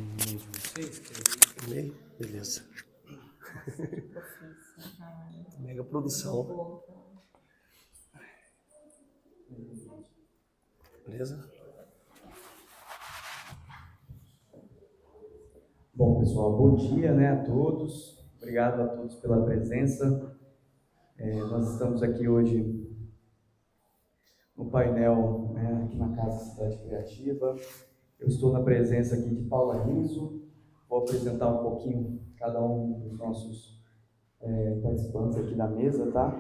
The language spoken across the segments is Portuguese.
e-mail de vocês, que e-mail? Beleza. Mega produção. Beleza? Bom, pessoal, bom dia, a todos. Obrigado a todos pela presença. Nós estamos aqui hoje no painel, aqui na Casa Cidade Criativa. Eu estou na presença aqui de Paula Riso. Vou apresentar um pouquinho cada um dos nossos participantes aqui da mesa, tá?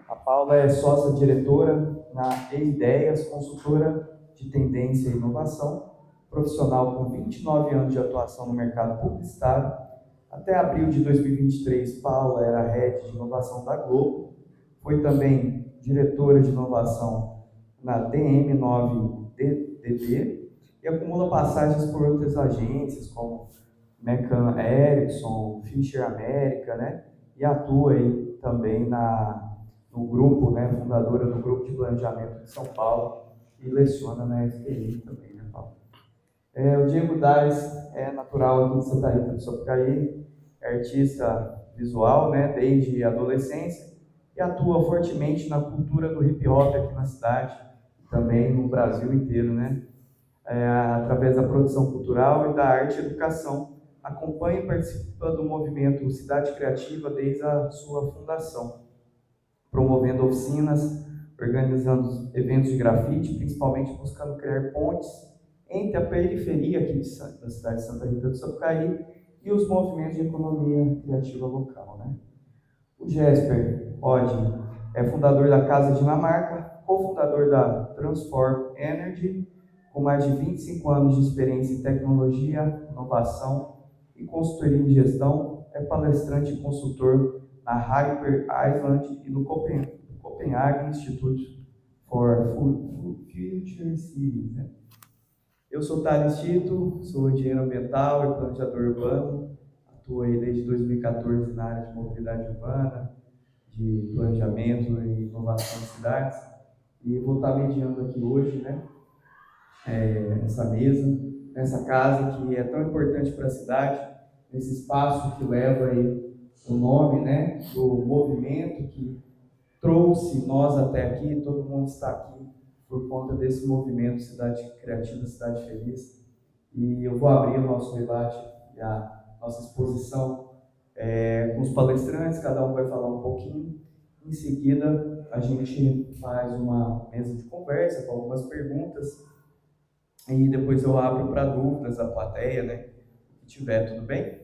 A Paula é sócia-diretora na E-Ideias, consultora de tendência e inovação, profissional com 29 anos de atuação no mercado publicitário. Até abril de 2023, Paula era head de inovação da Globo, foi também diretora de inovação na DM9DB e acumula passagens por outras agências como McCann Erickson, Fisher America, e atua aí também no grupo, fundadora do Grupo de Planejamento de São Paulo e leciona na SPI também, Paulo? O Diego Dais é natural aqui de Santa Rita do Sapucaí, é artista visual, desde a adolescência e atua fortemente na cultura do hip hop aqui na cidade, também no Brasil inteiro, através da produção cultural e da arte e educação. Acompanha e participa do movimento Cidade Criativa desde a sua fundação, promovendo oficinas, organizando eventos de grafite, principalmente buscando criar pontes entre a periferia aqui da cidade de Santa Rita do Sapucaí e os movimentos de economia criativa local. O Jesper Oddi é fundador da Casa Dinamarca, cofundador da Transform Energy, com mais de 25 anos de experiência em tecnologia, inovação e consultoria em gestão, é palestrante e consultor na Hyper Island e no Copenhagen Institute for Future Cities. Eu sou Thales Tito, sou engenheiro ambiental e planejador urbano, atuo aí desde 2014 na área de mobilidade urbana, de planejamento e inovação de cidades, e vou estar mediando aqui hoje, essa mesa, nessa casa que é tão importante para a cidade, nesse espaço que leva aí o nome, do movimento que trouxe nós até aqui. Todo mundo está aqui por conta desse movimento Cidade Criativa, Cidade Feliz. E eu vou abrir o nosso debate e a nossa exposição com os palestrantes, cada um vai falar um pouquinho. Em seguida, a gente faz uma mesa de conversa com algumas perguntas e depois eu abro para dúvidas da plateia, que tiver, tudo bem?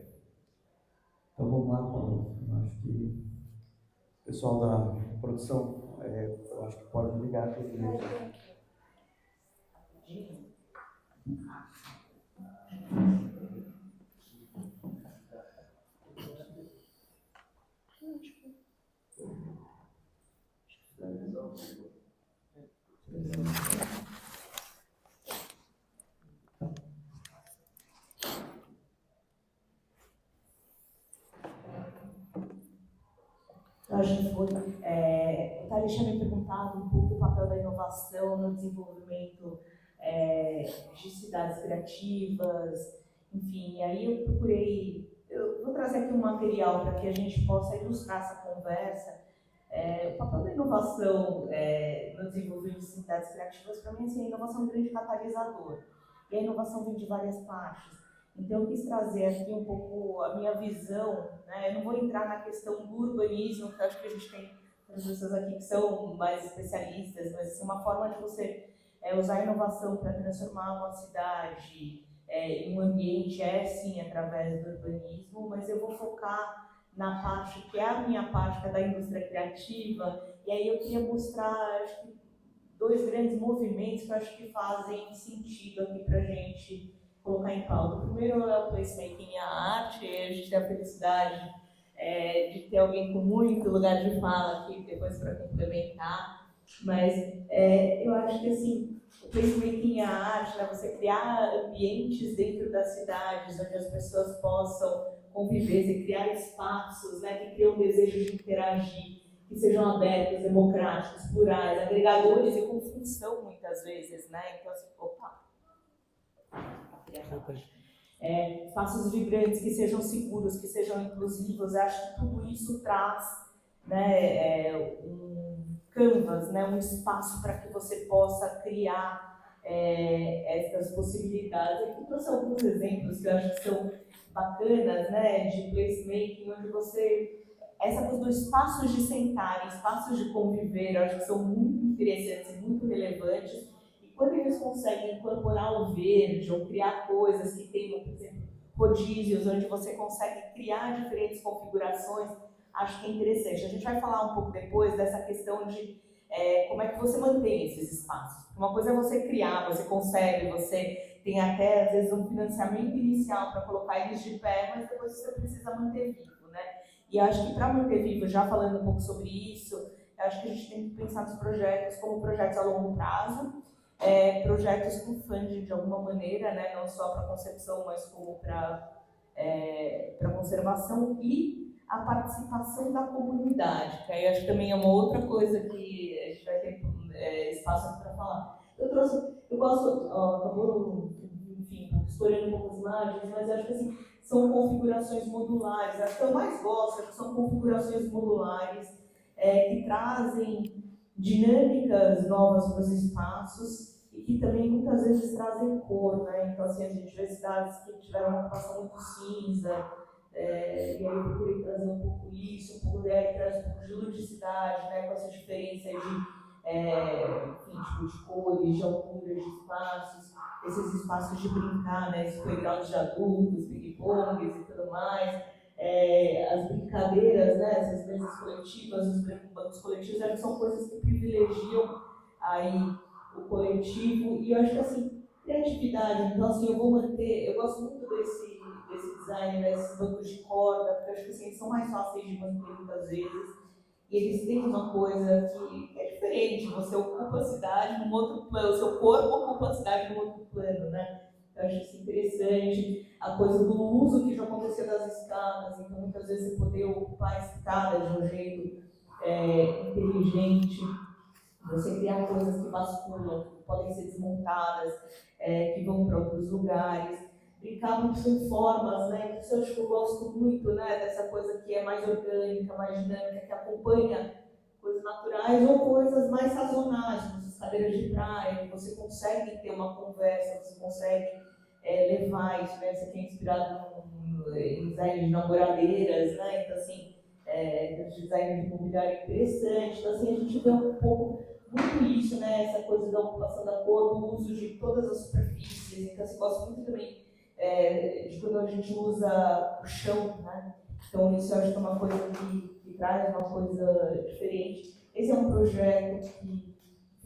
Então vamos lá, Paulo. Eu acho que o pessoal da produção, eu acho que pode ligar todo mundo. Eu acho que foi. O Thales tinha me perguntado um pouco o papel da inovação no desenvolvimento de cidades criativas, enfim. E aí eu procurei. Eu vou trazer aqui um material para que a gente possa ilustrar essa conversa. O papel da inovação no desenvolvimento de cidades criativas, para mim, assim, a inovação é um grande catalisador. E a inovação vem de várias partes. Então, eu quis trazer aqui um pouco a minha visão, Eu não vou entrar na questão do urbanismo, que eu acho que a gente tem outras pessoas aqui que são mais especialistas, mas assim, uma forma de você usar a inovação para transformar uma cidade em um ambiente sim, através do urbanismo, mas eu vou focar na parte que é a minha parte, que é da indústria criativa, e aí eu queria mostrar, acho que, dois grandes movimentos que eu acho que fazem sentido aqui para a gente colocar em pauta. O primeiro é o placemaking e a arte, e a gente tem a felicidade de ter alguém com muito lugar de fala aqui depois para complementar, mas eu acho que assim, o placemaking e a arte, você criar ambientes dentro das cidades onde as pessoas possam conviver e criar espaços que criam desejo de interagir, que sejam abertos, democráticos, plurais, agregadores e com função muitas vezes, Então assim, espaços vibrantes, que sejam seguros, que sejam inclusivos. Eu acho que tudo isso traz, né, um canvas, né, um espaço para que você possa criar essas possibilidades. Aqui trouxe alguns exemplos que eu acho que são bacanas, né, de placemaking, onde você... Essa coisa dos espaços de sentar, espaços de conviver, eu acho que são muito interessantes e muito relevantes. E quando eles conseguem incorporar o verde ou criar coisas que tenham, por exemplo, rodízios, onde você consegue criar diferentes configurações, acho que é interessante. A gente vai falar um pouco depois dessa questão de como é que você mantém esses espaços. Uma coisa é você criar, você consegue, você tem até, às vezes, um financiamento inicial para colocar eles de pé, mas depois você precisa manter vivo, né? E acho que para manter vivo, já falando um pouco sobre isso, eu acho que a gente tem que pensar nos projetos como projetos a longo prazo, projetos com funding de alguma maneira, né? Não só para concepção, mas como para conservação e a participação da comunidade, que aí acho que também é uma outra coisa que a gente vai ter espaço para falar. Eu gosto, acabou, enfim, escolhendo um pouco as imagens, mas acho que assim, são configurações modulares. As que eu mais gosto são configurações modulares que trazem dinâmicas novas para os espaços e que também muitas vezes trazem cor, né? Então, assim, a gente vê cidades que tiveram uma ocupação muito cinza, e aí eu procurei trazer um pouco isso, um pouco traz um pouco de ludicidade, né? Com essa diferença enfim, tipo, de cores, de alturas, de espaços, esses espaços de brincar, né? Esses playgrounds de adultos, ping-pongs e tudo mais, as brincadeiras, né? Essas mesas coletivas, os bancos coletivos, acho que são coisas que privilegiam aí o coletivo, e eu acho que assim, criatividade, então assim, eu vou manter, eu gosto muito desse design, desses bancos de corda, porque eu acho que assim, eles são mais fáceis de manter muitas vezes, e eles têm uma coisa que é diferente, você ocupa a cidade num outro plano, o seu corpo ocupa a cidade num outro plano, né? Eu acho isso interessante, a coisa do uso que já aconteceu das escadas, então muitas vezes você poder ocupar a escada de um jeito inteligente, você criar coisas que basculam, que podem ser desmontadas, que vão para outros lugares, brincar muito com formas, né? Isso eu acho que eu gosto muito, né? Dessa coisa que é mais orgânica, mais dinâmica, que acompanha coisas naturais ou coisas mais sazonais, como essas cadeiras de praia, que você consegue ter uma conversa, você consegue levar isso, né? Isso aqui é inspirado em design de namoradeiras, né? Então, assim, design de mobiliário interessante. Então, assim, a gente vê um pouco muito isso, né? Essa coisa da ocupação da cor, do uso de todas as superfícies. Então, assim, gosto muito também de quando a gente usa o chão, né? Então, isso eu acho que é uma coisa que traz uma coisa diferente. Esse é um projeto que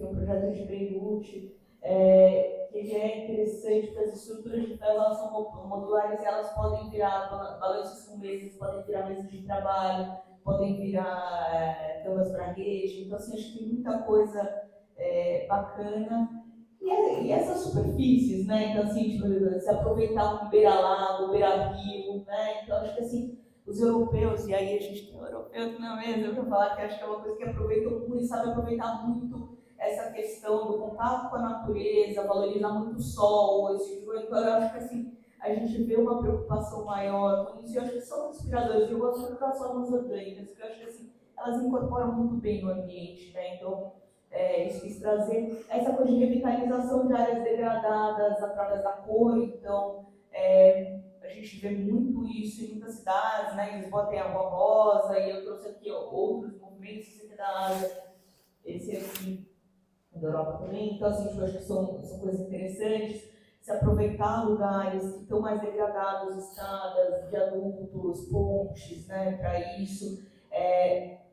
é um projeto de Beirute, que ele é interessante porque as estruturas de tela elas são modulares e elas podem virar balanços com mesas, podem virar mesas de trabalho, podem virar camas para rede. Então, assim, acho que tem muita coisa bacana. E essas superfícies, né? Então, assim, tipo, se aproveitar um beira-lago, beira-rio, né? Então, acho que, assim, os europeus, e aí a gente tem um europeu aqui na mesa, para falar que acho que é uma coisa que aproveitam muito, sabe aproveitar muito essa questão do contato com a natureza, valorizar muito o sol, esse tipo, então eu acho que, assim, a gente vê uma preocupação maior com isso, e eu acho que são inspiradores. Eu gosto muito das formas orgânicas, porque eu acho que, assim, elas incorporam muito bem no ambiente, né? Então, isso quis trazer essa coisa de revitalização de áreas degradadas através da cor. Então, a gente vê muito isso em muitas cidades, né? Eles botam a Rua Rosa, e eu trouxe aqui outros movimentos, esse aqui da Ásia, esse aqui da Europa também. Então, assim, eu acho que são coisas interessantes. Se aproveitar lugares que estão mais degradados, estradas de adultos, pontes, né? Para isso.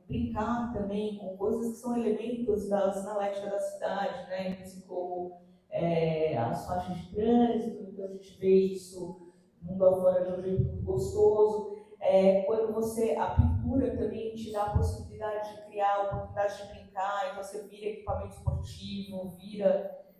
Brincar também com coisas que são elementos da sinalética da cidade, né? Assim como as faixas de trânsito, então a gente vê isso mundo afora de um jeito muito gostoso. Quando a pintura também te dá a possibilidade de criar, a oportunidade de brincar, então você vira equipamento esportivo,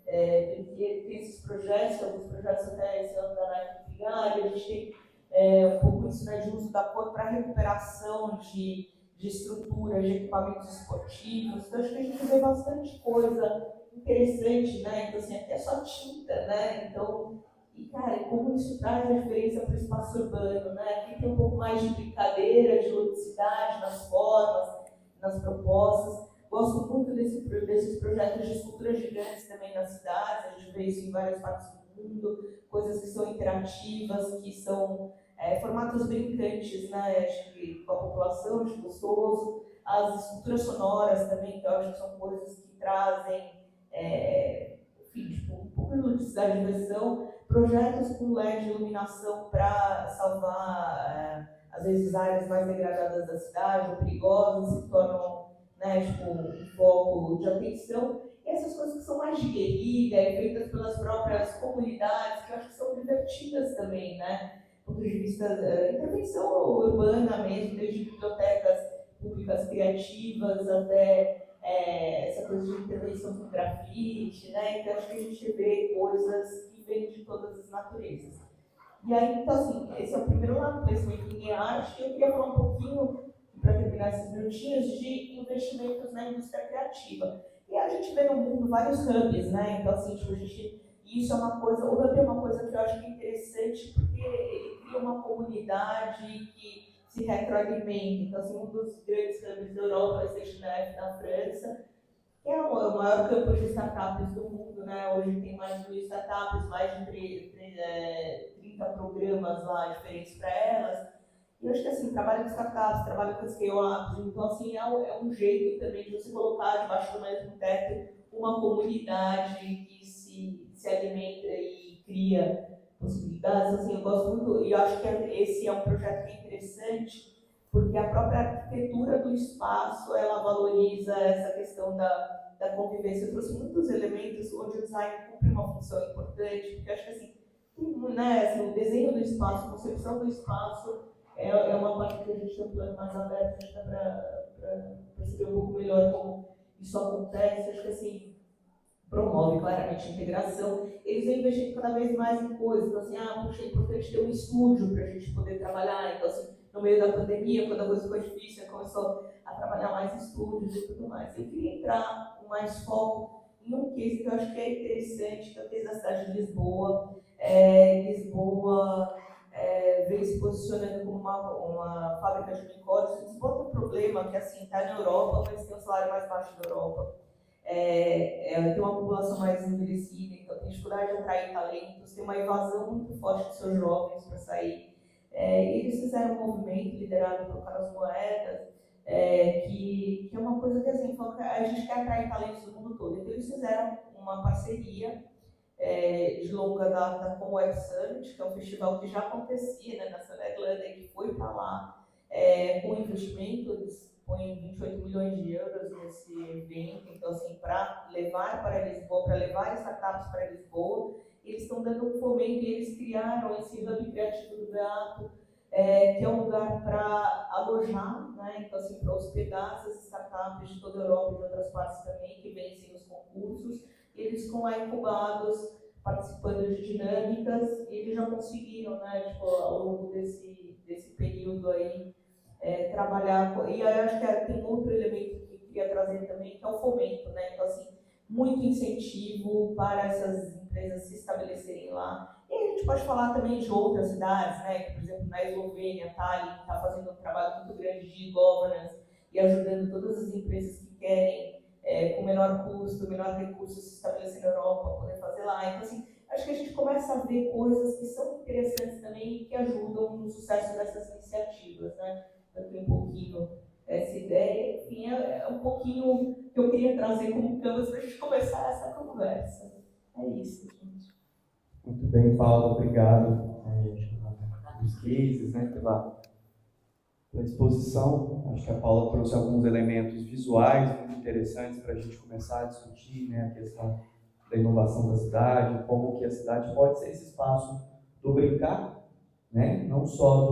tem esses projetos, alguns projetos até esse ano da Nike Vigário, a gente tem um pouco isso, né, de uso da cor para recuperação de estruturas, de equipamentos esportivos. Então, acho que a gente vê bastante coisa interessante, né? Então, assim, aqui é só tinta, né? Então, E, cara, como isso traz a diferença para o espaço urbano, né? Aqui tem um pouco mais de brincadeira, de ludicidade nas formas, nas propostas. Gosto muito desses projetos de esculturas gigantes também nas cidades, a gente vê isso em várias partes do mundo, coisas que são interativas, que são formatos brincantes, né, com a população, de gostoso. As esculturas sonoras também, que eu acho que são coisas que trazem, enfim, tipo, um pouco de ludicidade e diversão. Projetos com LED de iluminação para salvar, às vezes, áreas mais degradadas da cidade, ou perigosas, se tornam, né, tipo, um foco de atenção. E essas coisas que são mais de guerrilha, feitas pelas próprias comunidades, que eu acho que são divertidas também, né? Do ponto de vista da intervenção urbana mesmo, desde bibliotecas públicas criativas até essa coisa de intervenção com grafite, né? Então acho que a gente vê coisas que vêm de todas as naturezas. E aí, então assim, esse é o primeiro lado, conhecimento em arte, e eu queria falar um pouquinho, para terminar esses minutinhos, de investimentos na indústria criativa. E a gente vê no mundo vários hubs, né? Então assim, tipo, e isso é uma coisa, o hub é uma coisa que eu acho que é interessante, porque ele cria uma comunidade que se retroalimenta. Então, assim, um dos grandes hubs da Europa é o Station na França, que é o maior campo de startups do mundo, né? Hoje tem mais de 1.000 startups, mais de 30 programas lá diferentes para elas. E eu acho que assim, trabalha com startups, trabalha com scale-ups, então assim, é um jeito também de você colocar debaixo do mesmo teto uma comunidade que se alimenta e cria possibilidades. Assim, eu gosto muito, e eu acho que esse é um projeto que é interessante, porque a própria arquitetura do espaço, ela valoriza essa questão da convivência. Eu trouxe muitos elementos onde o design cumpre uma função importante, porque eu acho que assim, né, assim, o desenho do espaço, a concepção do espaço, é uma parte que a gente tem um plano mais aberto, a gente dá para perceber um pouco melhor como isso acontece. Acho que assim, promove claramente a integração. Eles vêm investindo cada vez mais em coisas. Então, assim, puxa, é importante ter um estúdio para a gente poder trabalhar. Então, assim, no meio da pandemia, quando a coisa ficou difícil, começou a trabalhar mais em estúdios e tudo mais. Eu queria entrar com mais foco em um case que eu acho que é interessante, que é o case da cidade de Lisboa. Lisboa vem se posicionando como uma fábrica de unicórnios. Lisboa tem um problema que, assim, está na Europa, mas tem o salário mais baixo da Europa. Tem uma população mais envelhecida, então tem dificuldade de atrair talentos, tem uma evasão muito forte dos seus jovens para sair. Eles fizeram um movimento liderado por Carlos Moedas, que é uma coisa que assim, a gente quer atrair talentos do mundo todo. Então eles fizeram uma parceria de longa data com o Web Summit, que é um festival que já acontecia, né, na Irlanda e que foi para lá com investimento. Eles põem 28 milhões de euros nesse evento, então assim, para levar para Lisboa, para levar startups para Lisboa. Eles estão dando um fomento e eles criaram esse Hub Criativo do Beato, que é um lugar para alojar, né? Então assim, para hospedar essas startups de toda a Europa e de outras partes também, que vencem os concursos. Eles ficam lá incubados, participando de dinâmicas, e eles já conseguiram, né, tipo, ao longo desse período aí, trabalhar. E aí eu acho que tem outro elemento que eu queria trazer também, que é o fomento, né? Então, assim, muito incentivo para essas empresas se estabelecerem lá. E a gente pode falar também de outras cidades, né? Que, por exemplo, na Eslovênia, Tallinn está fazendo um trabalho muito grande de governance e ajudando todas as empresas que querem, com menor custo, menor recurso, se estabelecer na Europa, poder fazer lá. Então, assim, acho que a gente começa a ver coisas que são interessantes também e que ajudam no sucesso dessas iniciativas, né? Aqui um pouquinho essa ideia, enfim, um pouquinho que eu queria trazer como canvas para a gente começar essa conversa. É isso, gente. Muito bem, Paulo, obrigado pelos cases, né, pela exposição. Acho que a Paula trouxe alguns elementos visuais muito interessantes para a gente começar a discutir, né, a questão da inovação da cidade, como que a cidade pode ser esse espaço do brincar, né, não só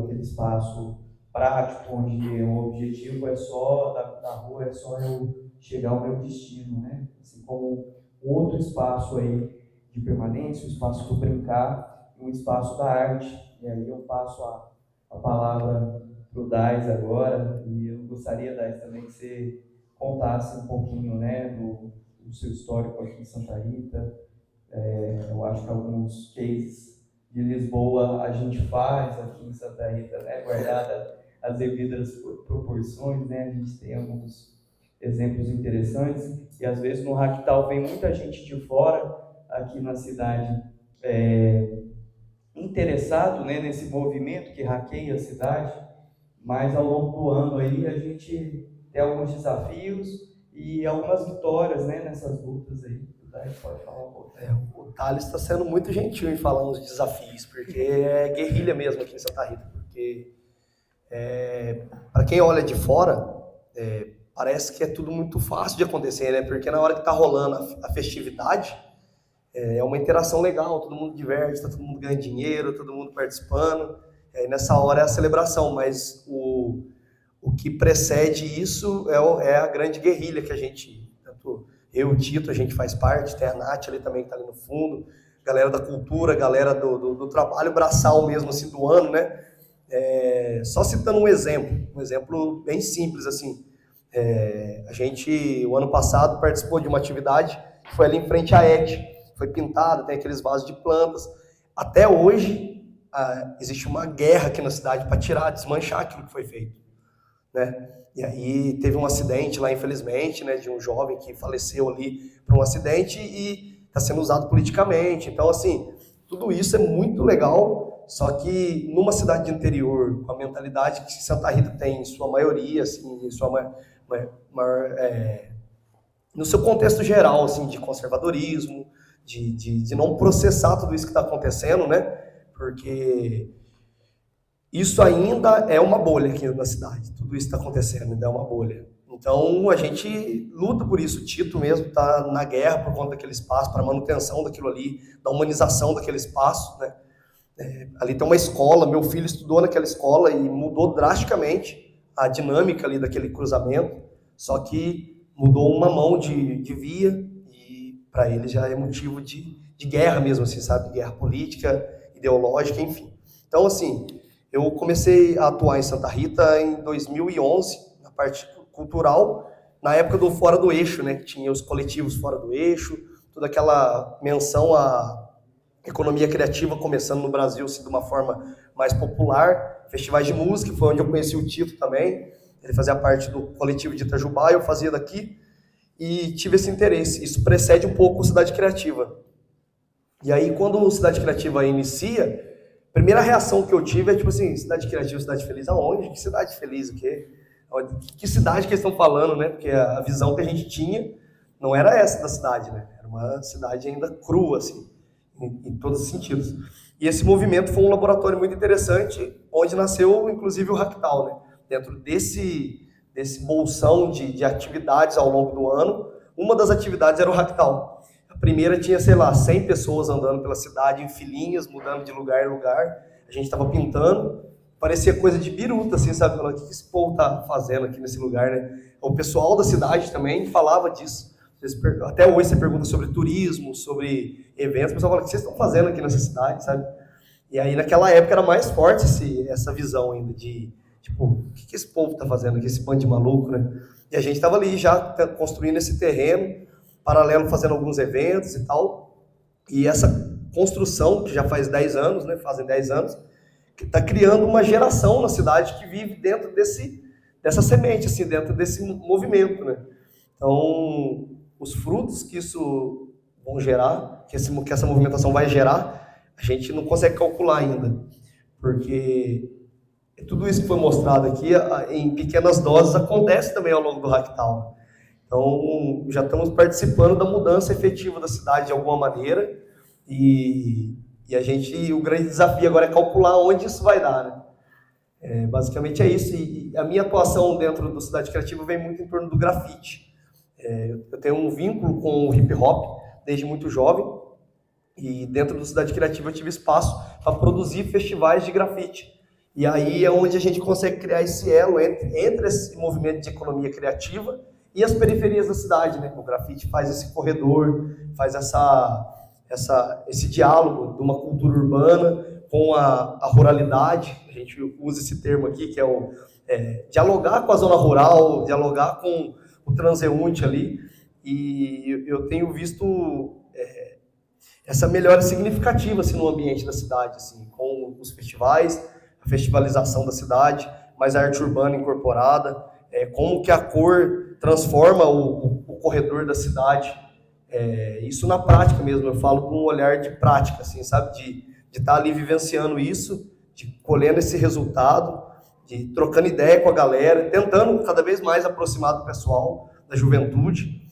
aquele espaço prático, onde o objetivo é só da rua, é só eu chegar ao meu destino, né, assim como outro espaço aí de permanência, um espaço do brincar, um espaço da arte. E aí eu passo a palavra para o Dais agora, e eu gostaria, Dais, também que você contasse um pouquinho, né, do seu histórico aqui em Santa Rita, Eu acho que alguns cases de Lisboa a gente faz aqui em Santa Rita, né, guardada as devidas proporções, né, a gente tem alguns exemplos interessantes, e às vezes no Hacktal vem muita gente de fora aqui na cidade interessado, né, nesse movimento que hackeia a cidade, mas ao longo do ano aí a gente tem alguns desafios e algumas vitórias, né, nessas lutas aí. A gente pode falar um pouco. O Thales está sendo muito gentil em falar uns desafios, porque é guerrilha mesmo aqui em Santa Rita, porque para quem olha de fora, parece que é tudo muito fácil de acontecer, né? Porque na hora que está rolando a festividade, é uma interação legal, todo mundo diverte, está todo mundo ganhando dinheiro, todo mundo participando, nessa hora é a celebração, mas o que precede isso é a grande guerrilha que a gente, tanto eu e o Tito, a gente faz parte, tem a Nath ali também que está ali no fundo, galera da cultura, galera do trabalho braçal mesmo, assim, do ano, né? Só citando um exemplo bem simples, assim, a gente, o ano passado, participou de uma atividade que foi ali em frente à ET, foi pintado, tem aqueles vasos de plantas. Até hoje, existe uma guerra aqui na cidade para tirar, desmanchar aquilo que foi feito, né? E aí teve um acidente lá, infelizmente, né, de um jovem que faleceu ali por um acidente e está sendo usado politicamente. Então, assim, tudo isso é muito legal, só que numa cidade de interior, com a mentalidade que Santa Rita tem em sua maioria, assim, em sua no seu contexto geral, assim, de conservadorismo, de não processar tudo isso que está acontecendo, né? Porque isso ainda é uma bolha aqui na cidade. Tudo isso está acontecendo, ainda é uma bolha. Então, a gente luta por isso. O Tito mesmo está na guerra por conta daquele espaço, para a manutenção daquilo ali, da humanização daquele espaço, né? Ali tem uma escola, meu filho estudou naquela escola e mudou drasticamente a dinâmica ali daquele cruzamento, só que mudou uma mão de via e para ele já é motivo de guerra mesmo, assim, sabe? Guerra política, ideológica, enfim. Então, assim, eu comecei a atuar em Santa Rita em 2011, na parte cultural, na época do Fora do Eixo, né? Que tinha os coletivos Fora do Eixo, toda aquela menção à economia criativa começando no Brasil, assim, de uma forma mais popular. Festivais de música, foi onde eu conheci o Tito também. Ele fazia parte do coletivo de Itajubá, eu fazia daqui, e tive esse interesse. Isso precede um pouco o Cidade Criativa. E aí, quando o Cidade Criativa inicia, a primeira reação que eu tive é tipo assim, Cidade Criativa, Cidade Feliz, aonde? Que cidade feliz, o quê? Que cidade que eles estão falando, né? Porque a visão que a gente tinha não era essa da cidade, né? Era uma cidade ainda crua, assim, em todos os sentidos. E esse movimento foi um laboratório muito interessante, onde nasceu, inclusive, o Hacktal, né? Dentro desse bolsão de atividades ao longo do ano, uma das atividades era o Hacktal. A primeira tinha, sei lá, 100 pessoas andando pela cidade, em filinhas, mudando de lugar em lugar. A gente estava pintando, parecia coisa de biruta, assim, sabe? Falando, o que esse povo tá fazendo aqui nesse lugar, né? O pessoal da cidade também falava disso. Até hoje você pergunta sobre turismo, sobre eventos, o pessoal fala, o que vocês estão fazendo aqui nessa cidade, sabe? E aí, naquela época, era mais forte essa visão ainda de, tipo, o que esse povo tá fazendo aqui, esse bando de maluco, né? E a gente estava ali já construindo esse terreno, paralelo, fazendo alguns eventos e tal. E essa construção, que já faz 10 anos, né? Fazem 10 anos, que está criando uma geração na cidade que vive dentro dessa semente, assim, dentro desse movimento, né? Então, os frutos que isso vão gerar, que essa movimentação vai gerar, a gente não consegue calcular ainda, porque tudo isso que foi mostrado aqui, em pequenas doses, acontece também ao longo do Hacktal. Então, já estamos participando da mudança efetiva da cidade de alguma maneira, e o grande desafio agora é calcular onde isso vai dar, né? Basicamente é isso, e a minha atuação dentro do Cidade Criativa vem muito em torno do grafite. Eu tenho um vínculo com o hip hop desde muito jovem, e dentro do Cidade Criativa eu tive espaço para produzir festivais de grafite. E aí é onde a gente consegue criar esse elo entre esse movimento de economia criativa e as periferias da cidade, né? O grafite faz esse corredor, faz esse diálogo de uma cultura urbana com a ruralidade. A gente usa esse termo aqui, que é dialogar com a zona rural, dialogar com o transeunte ali. E eu tenho visto essa melhora significativa assim, no ambiente da cidade, assim, com os festivais, a festivalização da cidade, mais a arte urbana incorporada, como que a cor transforma o corredor da cidade. Isso na prática mesmo, eu falo com um olhar de prática, assim, sabe? De estar ali vivenciando isso, de colhendo esse resultado, de trocando ideia com a galera, tentando cada vez mais aproximar do pessoal, da juventude.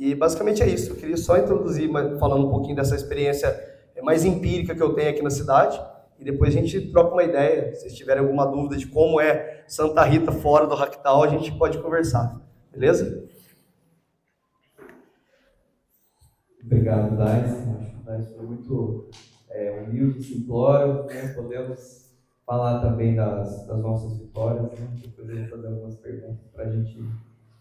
E basicamente é isso. Eu queria só introduzir, falando um pouquinho dessa experiência mais empírica que eu tenho aqui na cidade, e depois a gente troca uma ideia. Se vocês tiverem alguma dúvida de como é Santa Rita fora do Hacktal, a gente pode conversar. Beleza? Obrigado, Dais. Acho que o Dais foi muito humilde e simplório, né? Podemos falar também das nossas vitórias, né? Depois eu vou fazer algumas perguntas para a gente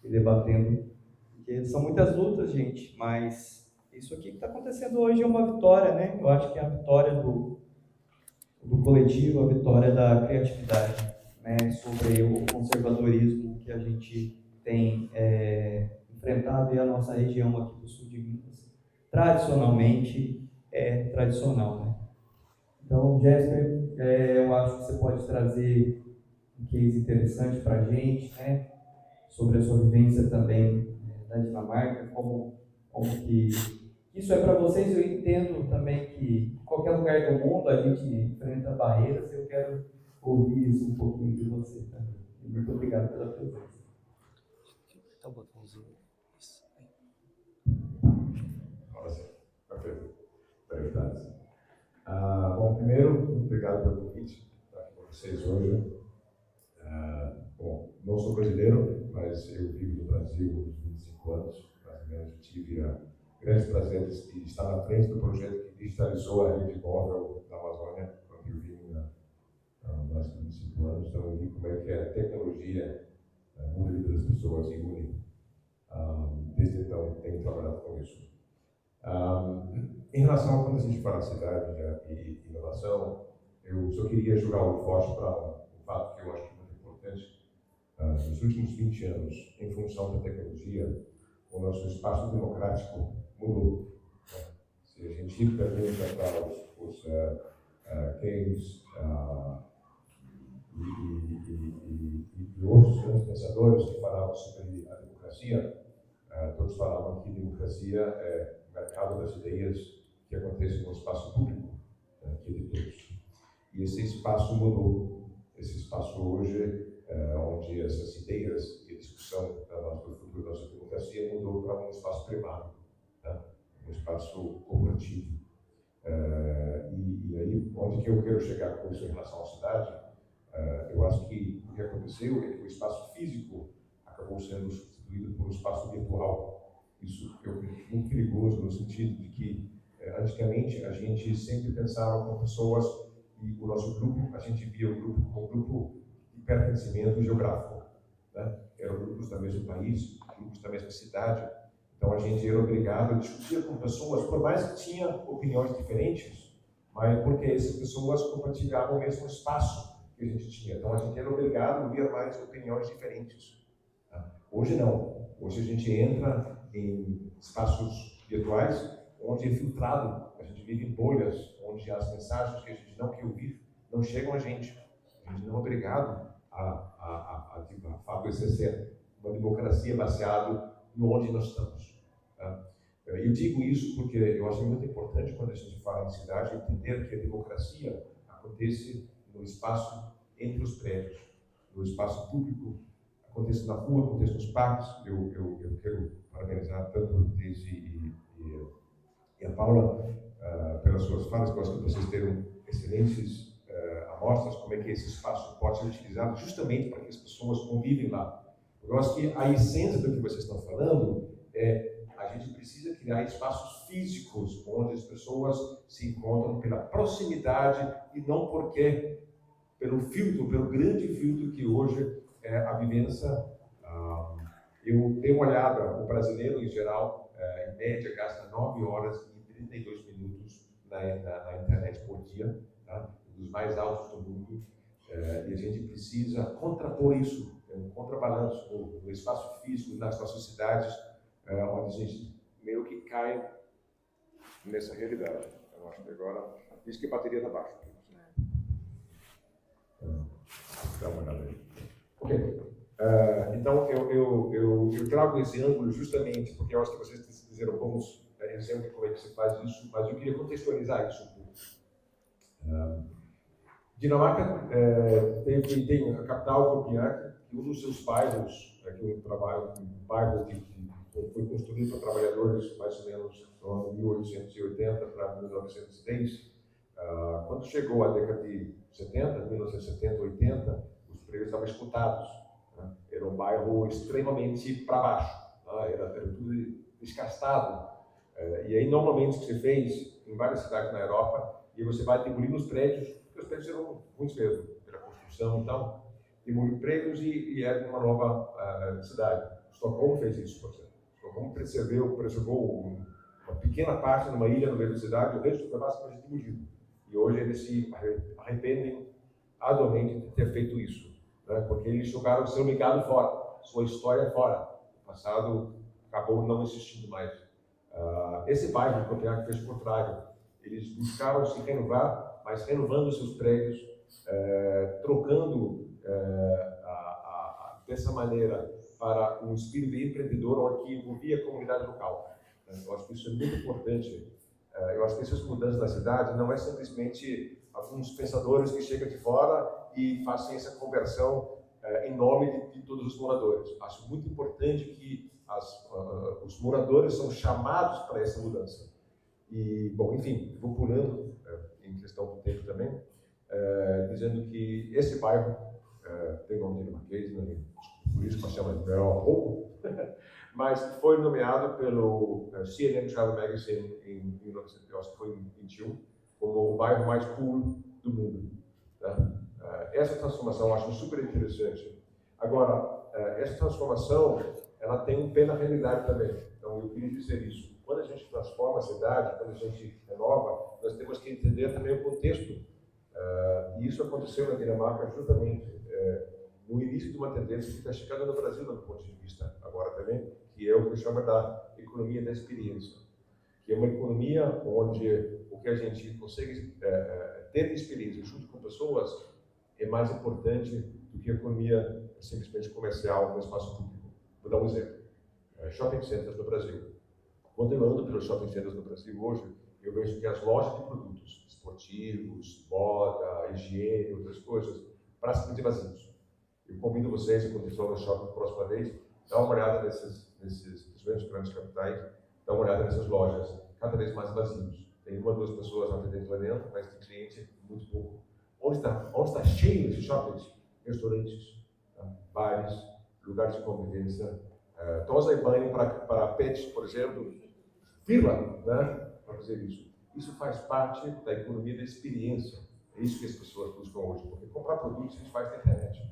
ir debatendo. Porque são muitas lutas, gente, mas isso aqui que está acontecendo hoje é uma vitória, né? Eu acho que é a vitória do coletivo, a vitória da criatividade, né? Sobre o conservadorismo que a gente tem enfrentado e a nossa região aqui do sul de Minas tradicionalmente é tradicional, né? Então, Jesper, eu acho que você pode trazer um case interessante para a gente, né? Sobre a sua vivência também da Dinamarca, como que isso é para vocês. Eu entendo também que em qualquer lugar do mundo a gente enfrenta barreiras. Eu quero ouvir isso um pouquinho de você também. E muito obrigado pela presença. Tá o botãozinho. Isso. Agora sim, perfeito. Prioridades. Bom, primeiro, muito obrigado pelo convite estar aqui com vocês hoje. Bom, não sou brasileiro, mas eu vivo no Brasil há uns 25 anos, mais ou menos. Tive o grande prazer de estar na frente do projeto que digitalizou a rede móvel da Amazônia, quando eu vim há mais de 25 anos. Então, eu vi como é que a tecnologia muda a vida das pessoas e une. Desde então, tenho trabalhado com isso. Em relação a quando a gente fala de cidade e inovação, eu só queria jogar um forte para um fato que eu acho muito importante. Nos últimos 20 anos, em função da tecnologia, o nosso espaço democrático mudou. Se a gente pergunta para os gays e outros grandes pensadores que falavam sobre a democracia, todos falavam que democracia é o mercado das ideias que acontece no espaço público, que é de todos. E esse espaço mudou. Esse espaço hoje, onde essas ideias e a discussão do futuro da nossa democracia mudou para um espaço privado, um espaço corporativo. E aí, onde que eu quero chegar com isso em relação à cidade? Eu acho que o que aconteceu é que o espaço físico acabou sendo substituído por um espaço virtual. Isso eu acho muito perigoso no sentido de que, antigamente, a gente sempre pensava com pessoas e o nosso grupo, a gente via o grupo como um grupo de pertencimento geográfico, né? Eram grupos do mesmo país, grupos da mesma cidade. Então, a gente era obrigado a discutir com pessoas, por mais que tinha opiniões diferentes, mas porque essas pessoas compartilhavam o mesmo espaço que a gente tinha. Então, a gente era obrigado a ouvir mais opiniões diferentes. Hoje não. Hoje a gente entra em espaços virtuais onde é filtrado. A gente vive em bolhas onde as mensagens que a gente não quer ouvir não chegam a gente. A gente não é obrigado a fato exercer uma democracia baseada no onde nós estamos. Eu digo isso porque eu acho muito importante, quando a gente fala em cidade, entender que a democracia acontece no espaço entre os prédios, no espaço público, acontece na rua, acontece nos parques. Eu quero parabenizar tanto o Daisy e a Paula pelas suas falas. Gosto que vocês tenham excelentes amostras como é que esse espaço pode ser utilizado justamente para que as pessoas convivem lá. Eu acho que a essência do que vocês estão falando é a gente precisa criar espaços físicos onde as pessoas se encontram pela proximidade e não porque pelo filtro, pelo grande filtro que hoje é a vivência. Eu dei uma olhada, o brasileiro em geral, em média, gasta 9 horas e 32 minutos na internet por dia, tá? Um dos mais altos do mundo, e a gente precisa contrapor isso, um contrabalanço no espaço físico, nas nossas cidades, onde a gente meio que cai nessa realidade. Eu acho que agora, diz que a bateria está baixa. Dá uma olhada aí. Ok. Então, eu trago esse ângulo justamente porque eu acho que vocês fizeram bons exemplos de como é que se faz isso, mas eu queria contextualizar isso um pouco. Dinamarca tem a capital, Copenhague, que um dos seus bairros, um bairro que foi construído para trabalhadores mais ou menos no ano 1880 para 1910. Quando chegou a década de 70, 1970, 80, os prédios estavam escutados. Né? Era um bairro extremamente para baixo, né? Era tudo desgastado. E aí, normalmente, o que se fez em várias cidades na Europa, e você vai demolindo os prédios, porque os prédios eram muitos mesmo, pela construção e tal, demoliu prédios e era uma nova cidade. Estocolmo fez isso, por exemplo. Estocolmo preservou uma pequena parte numa ilha no meio da cidade, o resto foi basicamente demolido. E hoje eles se arrependem arduamente de ter feito isso, né? Porque eles jogaram seu legado fora, sua história fora. O passado acabou não existindo mais. Esse bairro de Copenhague fez o contrário. Eles buscaram se renovar, mas renovando seus prédios, trocando dessa maneira para um espírito empreendedor que envolvia a comunidade local. Eu acho que isso é muito importante. Eu acho que essas mudanças na cidade não é simplesmente alguns pensadores que chegam de fora e fazem essa conversão em nome de todos os moradores. Acho muito importante que os moradores são chamados para essa mudança. E, bom, enfim, vou pulando em questão do tempo também, dizendo que esse bairro tem nome dinamarquês, né? Por isso que chama de pouco, mas foi nomeado pelo CNN Travel Magazine em 1921 como o bairro mais cool do mundo. Tá? Essa transformação eu acho super interessante. Agora, essa transformação ela tem um pé na realidade também. Então, eu queria dizer isso. Quando a gente transforma a cidade, quando a gente renova, nós temos que entender também o contexto. E isso aconteceu na Dinamarca justamente no início de uma tendência que está chegando no Brasil, do ponto de vista agora também, que é o que chama da economia da experiência, que é uma economia onde o que a gente consegue ter de experiência junto com pessoas é mais importante do que a economia simplesmente comercial no espaço público. Vou dar um exemplo. Shopping centers no Brasil. Quando eu ando pelos shopping centers no Brasil hoje, eu vejo que as lojas de produtos esportivos, moda, higiene, outras coisas, praticamente vazios. Eu convido vocês, quando for no shopping próxima vez, dá uma olhada nesses grandes capitais, dá uma olhada nessas lojas, cada vez mais vazios. Tem uma ou duas pessoas atendendo lá dentro, mas de cliente muito pouco. Onde está cheio esses shoppings? Restaurantes, tá? Bares, lugares de convivência, tosa e banho para pets, por exemplo, fila, né, para fazer isso. Isso faz parte da economia da experiência. É isso que as pessoas buscam hoje, porque comprar produtos a gente faz na internet.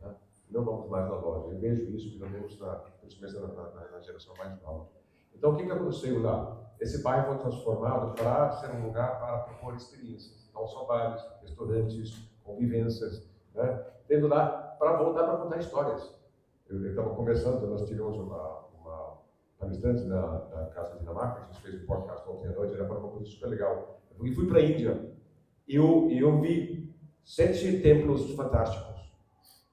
Né? Não vamos mais na loja. Eu vejo isso, pelo menos principalmente na geração mais nova. Então, o que aconteceu lá? Esse bairro foi transformado para ser um lugar para propor experiências. Não só bares, restaurantes, convivências, né? Tendo lá para voltar para contar histórias. Eu estava conversando, nós tivemos uma palestrante na Casa Dinamarca, a gente fez um podcast ontem à noite, era para uma coisa super legal. Eu fui para a Índia e eu vi 7 templos fantásticos.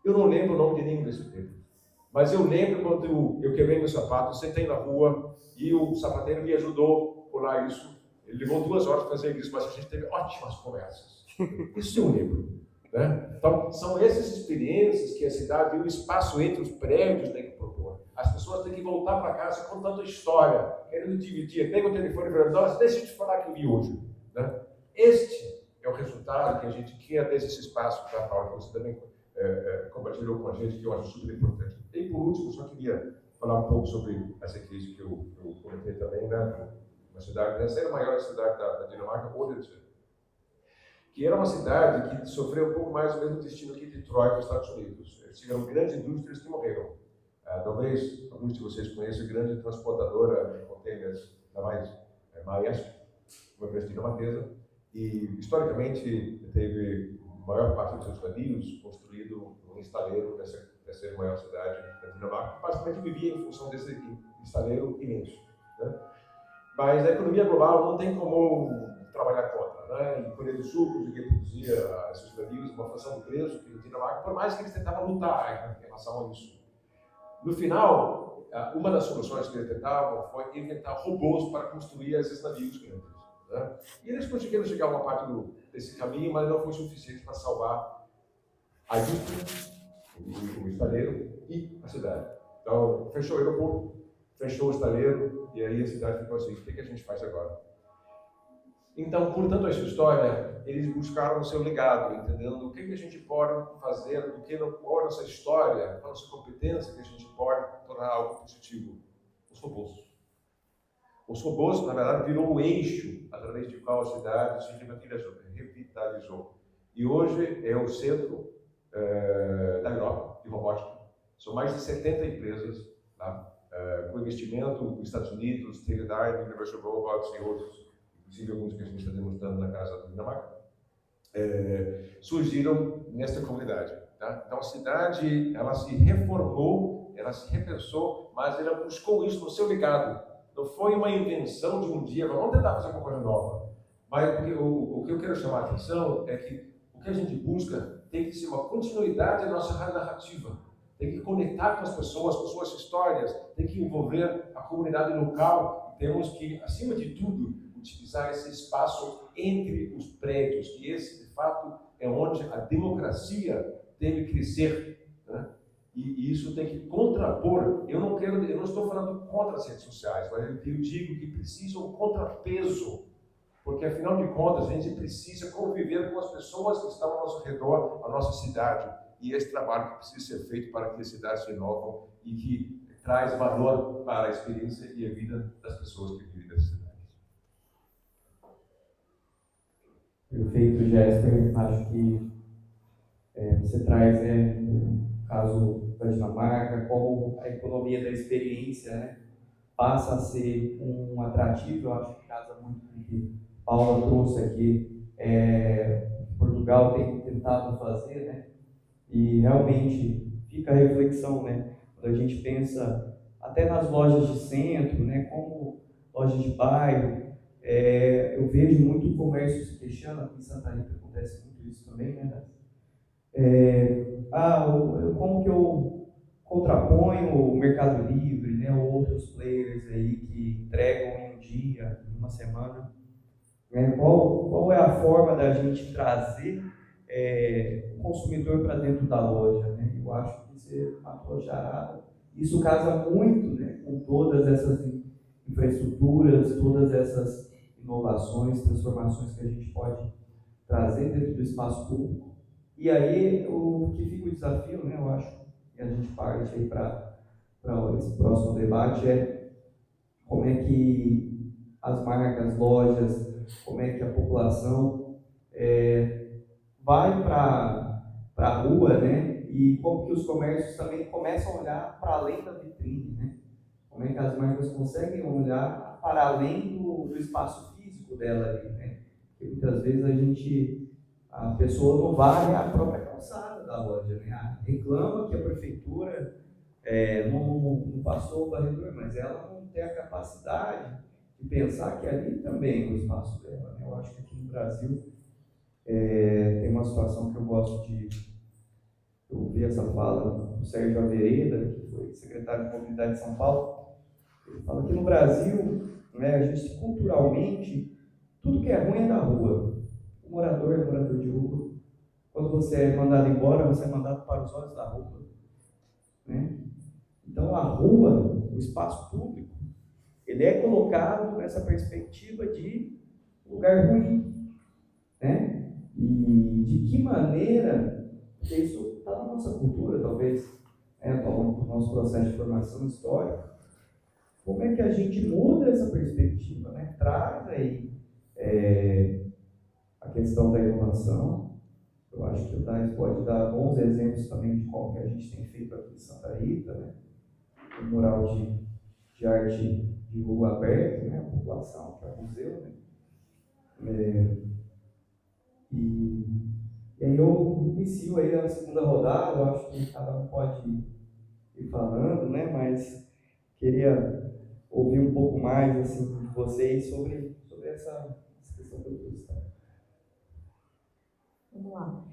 Eu não lembro o nome de nenhum desses templos, mas eu lembro quando eu quebrei meu sapato, sentei na rua e o sapateiro me ajudou a pular isso. Ele levou 2 horas para fazer isso, mas a gente teve ótimas conversas. Isso eu lembro. Né? Então, são essas experiências que a cidade e o espaço entre os prédios tem que propor. As pessoas têm que voltar para casa contando a história, querendo dividir. Pega o telefone e fala, nossa, deixa eu te falar que eu vi hoje. Né? Este é o resultado que a gente quer desse espaço para a Paula, que você também compartilhou com a gente, que eu acho super importante. E por último, só queria falar um pouco sobre essa crise que eu comentei também, né? Uma cidade, essa é a maior cidade da Dinamarca, Odense, que era uma cidade que sofreu um pouco mais o mesmo destino que Detroit, nos Estados Unidos. Eles tiveram grandes indústrias que morreram. Talvez alguns de vocês conheçam a grande transportadora de containers da Maersk, uma empresa dinamarquesa, e historicamente teve a maior parte dos seus navios construído num estaleiro dessa maior cidade da Dinamarca, que basicamente vivia em função desse estaleiro imenso. Né? Mas a economia global não tem como trabalhar contra, né? E colher os sucos de quem produzia esses navios, uma fração do preço que Dinamarca, por mais que eles tentavam lutar em relação a isso. No final, uma das soluções que eles tentavam foi inventar robôs para construir esses navios grandes, né? E eles conseguiram chegar a uma parte desse caminho, mas não foi suficiente para salvar a indústria, o estaleiro e a cidade. Então, fechou o aeroporto, fechou o estaleiro, e aí a cidade ficou assim: o que a gente faz agora? Então, contando essa história, eles buscaram o seu legado, entendendo o que a gente pode fazer, do que não pode, nossa história, a nossa competência, que a gente pode tornar algo positivo. Os robôs. Os robôs, na verdade, virou o eixo através do qual a cidade se revitalizou. E hoje é o centro da Europa de robótica. São mais de 70 empresas, tá? Com investimento dos Estados Unidos, Teledyne, Universal Robots e outros, inclusive alguns que a gente está demonstrando na casa da Dinamarca, surgiram nesta comunidade. Tá? Então a cidade, ela se reformou, ela se repensou, mas ela buscou isso no seu legado. Não foi uma invenção de um dia, vamos tentar fazer uma coisa nova. Mas o que eu quero chamar a atenção é que o que a gente busca tem que ser uma continuidade da nossa narrativa. Tem que conectar com as pessoas, com suas histórias, tem que envolver a comunidade local. Temos que, acima de tudo, utilizar esse espaço entre os prédios, que esse, de fato, é onde a democracia deve crescer, né? E isso tem que contrapor. Eu não estou falando contra as redes sociais, mas eu digo que precisa um contrapeso, porque afinal de contas a gente precisa conviver com as pessoas que estão ao nosso redor, a nossa cidade, e esse trabalho que precisa ser feito para que a cidade se inove e que traz valor para a experiência e a vida das pessoas que vivem nessa cidade. Perfeito, Jéssica. Acho que você traz o caso da Dinamarca, como a economia da experiência, né, passa a ser um atrativo. Eu acho que casa muito com o que Paula trouxe aqui, Portugal tem tentado fazer, né, e realmente fica a reflexão, né, quando a gente pensa até nas lojas de centro, né, como lojas de bairro. Eu vejo muito o comércio se queixando, aqui em Santa Rita acontece muito isso também, né? Como que eu contraponho o Mercado Livre, né, ou outros players aí que entregam em um dia, em uma semana, né? Qual é a forma da gente trazer o consumidor para dentro da loja, né? Eu acho que você matou a charada. Isso casa muito, né, com todas essas infraestruturas, todas essas inovações, transformações que a gente pode trazer dentro do espaço público. E aí, o que fica o desafio, né, eu acho, que a gente parte aí para esse próximo debate, é como é que as marcas, lojas, como é que a população vai para a rua, né, e como que os comércios também começam a olhar para além da vitrine, né? Como é que as marcas conseguem olhar para além do espaço físico dela ali, né? Porque muitas vezes a pessoa não vai à própria calçada da loja, né? Reclama que a prefeitura não passou o varredor, mas ela não tem a capacidade de pensar que ali também é o espaço dela, né? Eu acho que aqui no Brasil tem uma situação que eu gosto de ouvir essa fala do Sérgio Avereda, que foi secretário de Mobilidade de São Paulo. Ele fala que no Brasil, né, a gente culturalmente, tudo que é ruim é da rua. O morador é morador de rua. Quando você é mandado embora, você é mandado para os olhos da rua, né? Então a rua, o espaço público, ele é colocado nessa perspectiva de lugar ruim, né? E de que maneira, porque isso está na nossa cultura, talvez, ao longo do nosso processo de formação histórica, como é que a gente muda essa perspectiva, né? Traz aí a questão da inovação. Eu acho que o Thais pode dar bons exemplos também de como que a gente tem feito aqui em Santa Rita, né? O mural de arte de rua aberto, né? A população, que é o museu, né? E aí eu inicio aí a segunda rodada. Eu acho que cada um pode ir falando, né? Mas queria ouvir um pouco mais assim, de vocês sobre essa questão que eu trouxe. Tá? Vamos lá.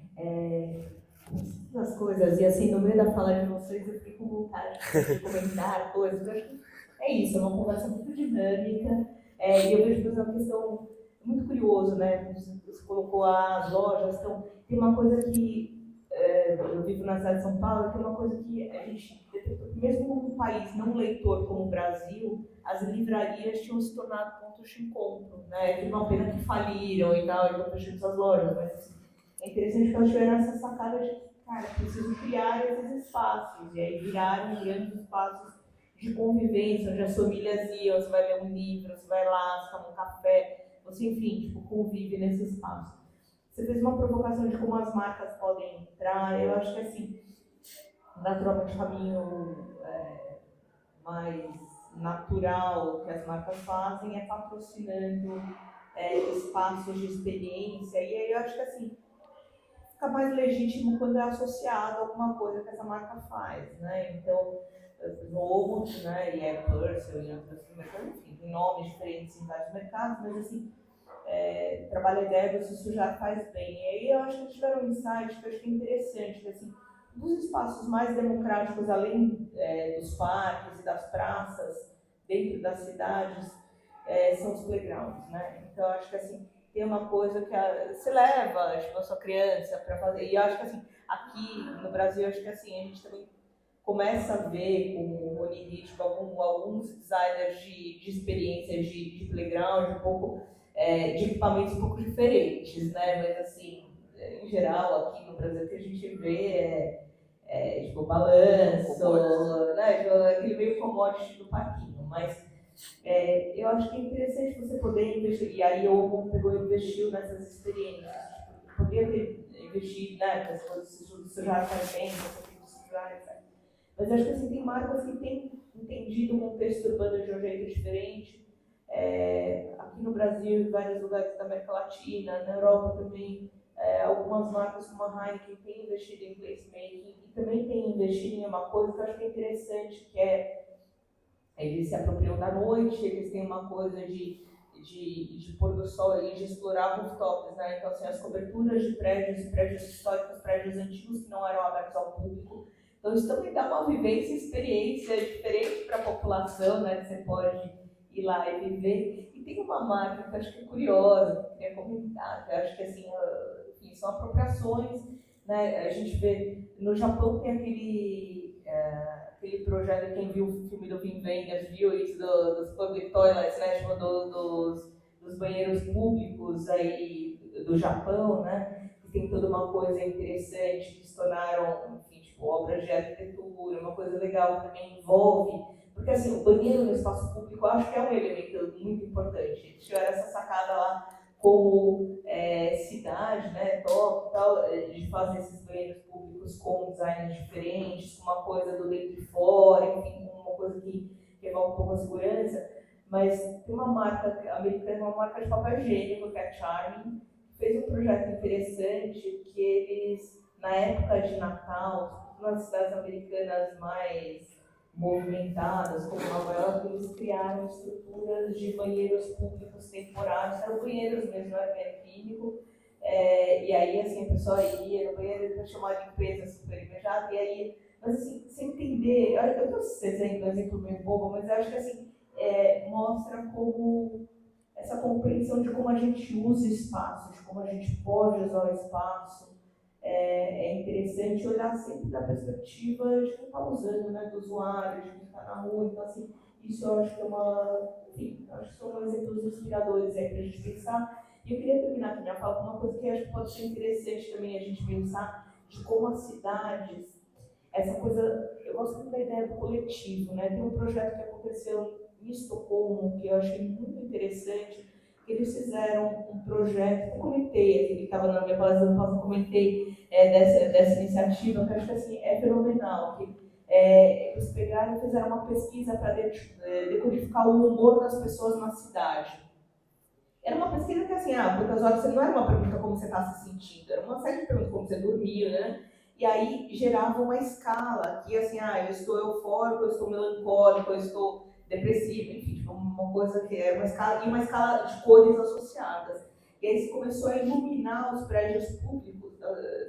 As coisas, e assim, no meio da fala de vocês, eu fiquei com vontade de comentar coisas. Eu acho que é isso, é uma conversa muito dinâmica. E eu vejo que é uma questão muito curiosa, né? Você colocou as lojas, então tem uma coisa que eu vivo na cidade de São Paulo, que é uma coisa que a gente detectou que mesmo num país não leitor como o Brasil, as livrarias tinham se tornado pontos de encontro, né? Que uma pena que faliram e tal, e estão fechando suas lojas, mas assim, é interessante que elas tiveram essa sacada de, cara, preciso criar esses espaços, e aí viraram grandes espaços de convivência, onde as famílias iam, você vai ler um livro, você vai lá, você toma um café, você, enfim, tipo, convive nesse espaço. Você fez uma provocação de como as marcas podem entrar, eu acho que, assim, naturalmente o caminho mais natural que as marcas fazem é patrocinando espaços de experiência, e aí eu acho que, assim, fica mais legítimo quando é associado a alguma coisa que essa marca faz, né? Então, Novo, né, e Purcell e outros mercados, enfim, tem nomes diferentes em vários mercados, mas assim, trabalho a ideia isso já faz bem. E aí eu acho que tiveram um insight que eu acho que é interessante, que assim, um dos espaços mais democráticos, além dos parques e das praças, dentro das cidades, são os playgrounds, né? Então eu acho que assim, tem uma coisa que você leva, tipo, a sua criança para fazer, e eu acho que assim, aqui no Brasil, eu acho que assim, a gente também começa a ver com o Rony Ritmo alguns designers de experiências de playground, um pouco de equipamentos um pouco diferentes, né? Mas assim, em geral, aqui no Brasil, o que a gente vê tipo balanço, né? Tipo, aquele meio commodity do parquinho. Mas eu acho que é interessante você poder investir, e aí o pegou e investiu nessas experiências. Tipo, poderia ter investido, né? Porque as coisas você já faz bem, você tem que estudar, etc. Mas acho que assim, tem marcas que têm entendido o contexto urbano de um jeito diferente. Aqui no Brasil, em vários lugares da América Latina, na Europa também, algumas marcas como a Heineken têm investido em placemaking e também têm investido em uma coisa que eu acho que é interessante, que eles se apropriam da noite, eles têm uma coisa de pôr do sol e de explorar rooftops, né? Então, assim, as coberturas de prédios históricos, prédios antigos que não eram abertos ao público. Então, isso também dá uma vivência e experiência diferente para a população, né? Que você pode ir lá e viver. E tem uma marca que eu acho que é curiosa, que eu queria comentar, que eu acho que, assim, enfim, são apropriações, né? A gente vê, no Japão tem aquele projeto, quem viu o filme do Wim Wenders viu isso dos public toilets, né? Tipo, dos banheiros públicos aí do Japão, né? Que tem toda uma coisa interessante, que se tornaram, enfim, tipo, obras de arquitetura, uma coisa legal que também envolve, porque assim, o banheiro no espaço público eu acho que é um elemento muito importante. Eles tiveram essa sacada lá como cidade, né, top, tal, de fazer esses banheiros públicos com designs diferentes, com uma coisa do dentro e fora, enfim, uma coisa que envolve um pouco a segurança. Mas tem uma marca americana, uma marca de papel higiênico, que é a Charmin, fez um projeto interessante que eles, na época de Natal, nas cidades americanas mais movimentadas, como Nova York, eles criaram estruturas de banheiros públicos temporários, eram banheiros mesmo, não era banheiro químico, e aí assim, a pessoa ia no banheiro para chamar de limpeza super imediata, e aí, mas assim, sem entender, eu não sei se é um exemplo meio bobo, mas eu acho que assim, mostra como essa compreensão de como a gente usa espaço, de como a gente pode usar o espaço. É interessante olhar sempre da perspectiva de quem está usando, né, do usuário, de quem está na rua. Então, assim, isso eu acho que enfim, acho que são exemplos inspiradores aí para a gente pensar. E eu queria terminar aqui minha fala com uma coisa que acho que pode ser interessante também a gente pensar de como as cidades, essa coisa, eu gosto muito da ideia do coletivo, né? Tem um projeto que aconteceu em Estocolmo, que eu achei muito interessante, que eles fizeram um projeto, eu comentei aqui, que estava na minha palestra do passado, comentei dessa iniciativa, que eu acho que assim, é fenomenal, que eles pegaram e fizeram uma pesquisa para decodificar o humor das pessoas na cidade. Era uma pesquisa que assim, muitas horas não era uma pergunta como você está se sentindo, era uma série de perguntas como você dormiu, né? E aí gerava uma escala que assim, eu estou eufórico, eu estou melancólico, eu estou depressiva, enfim, tipo, uma coisa que era uma escala de cores associadas. E aí se começou a iluminar os prédios públicos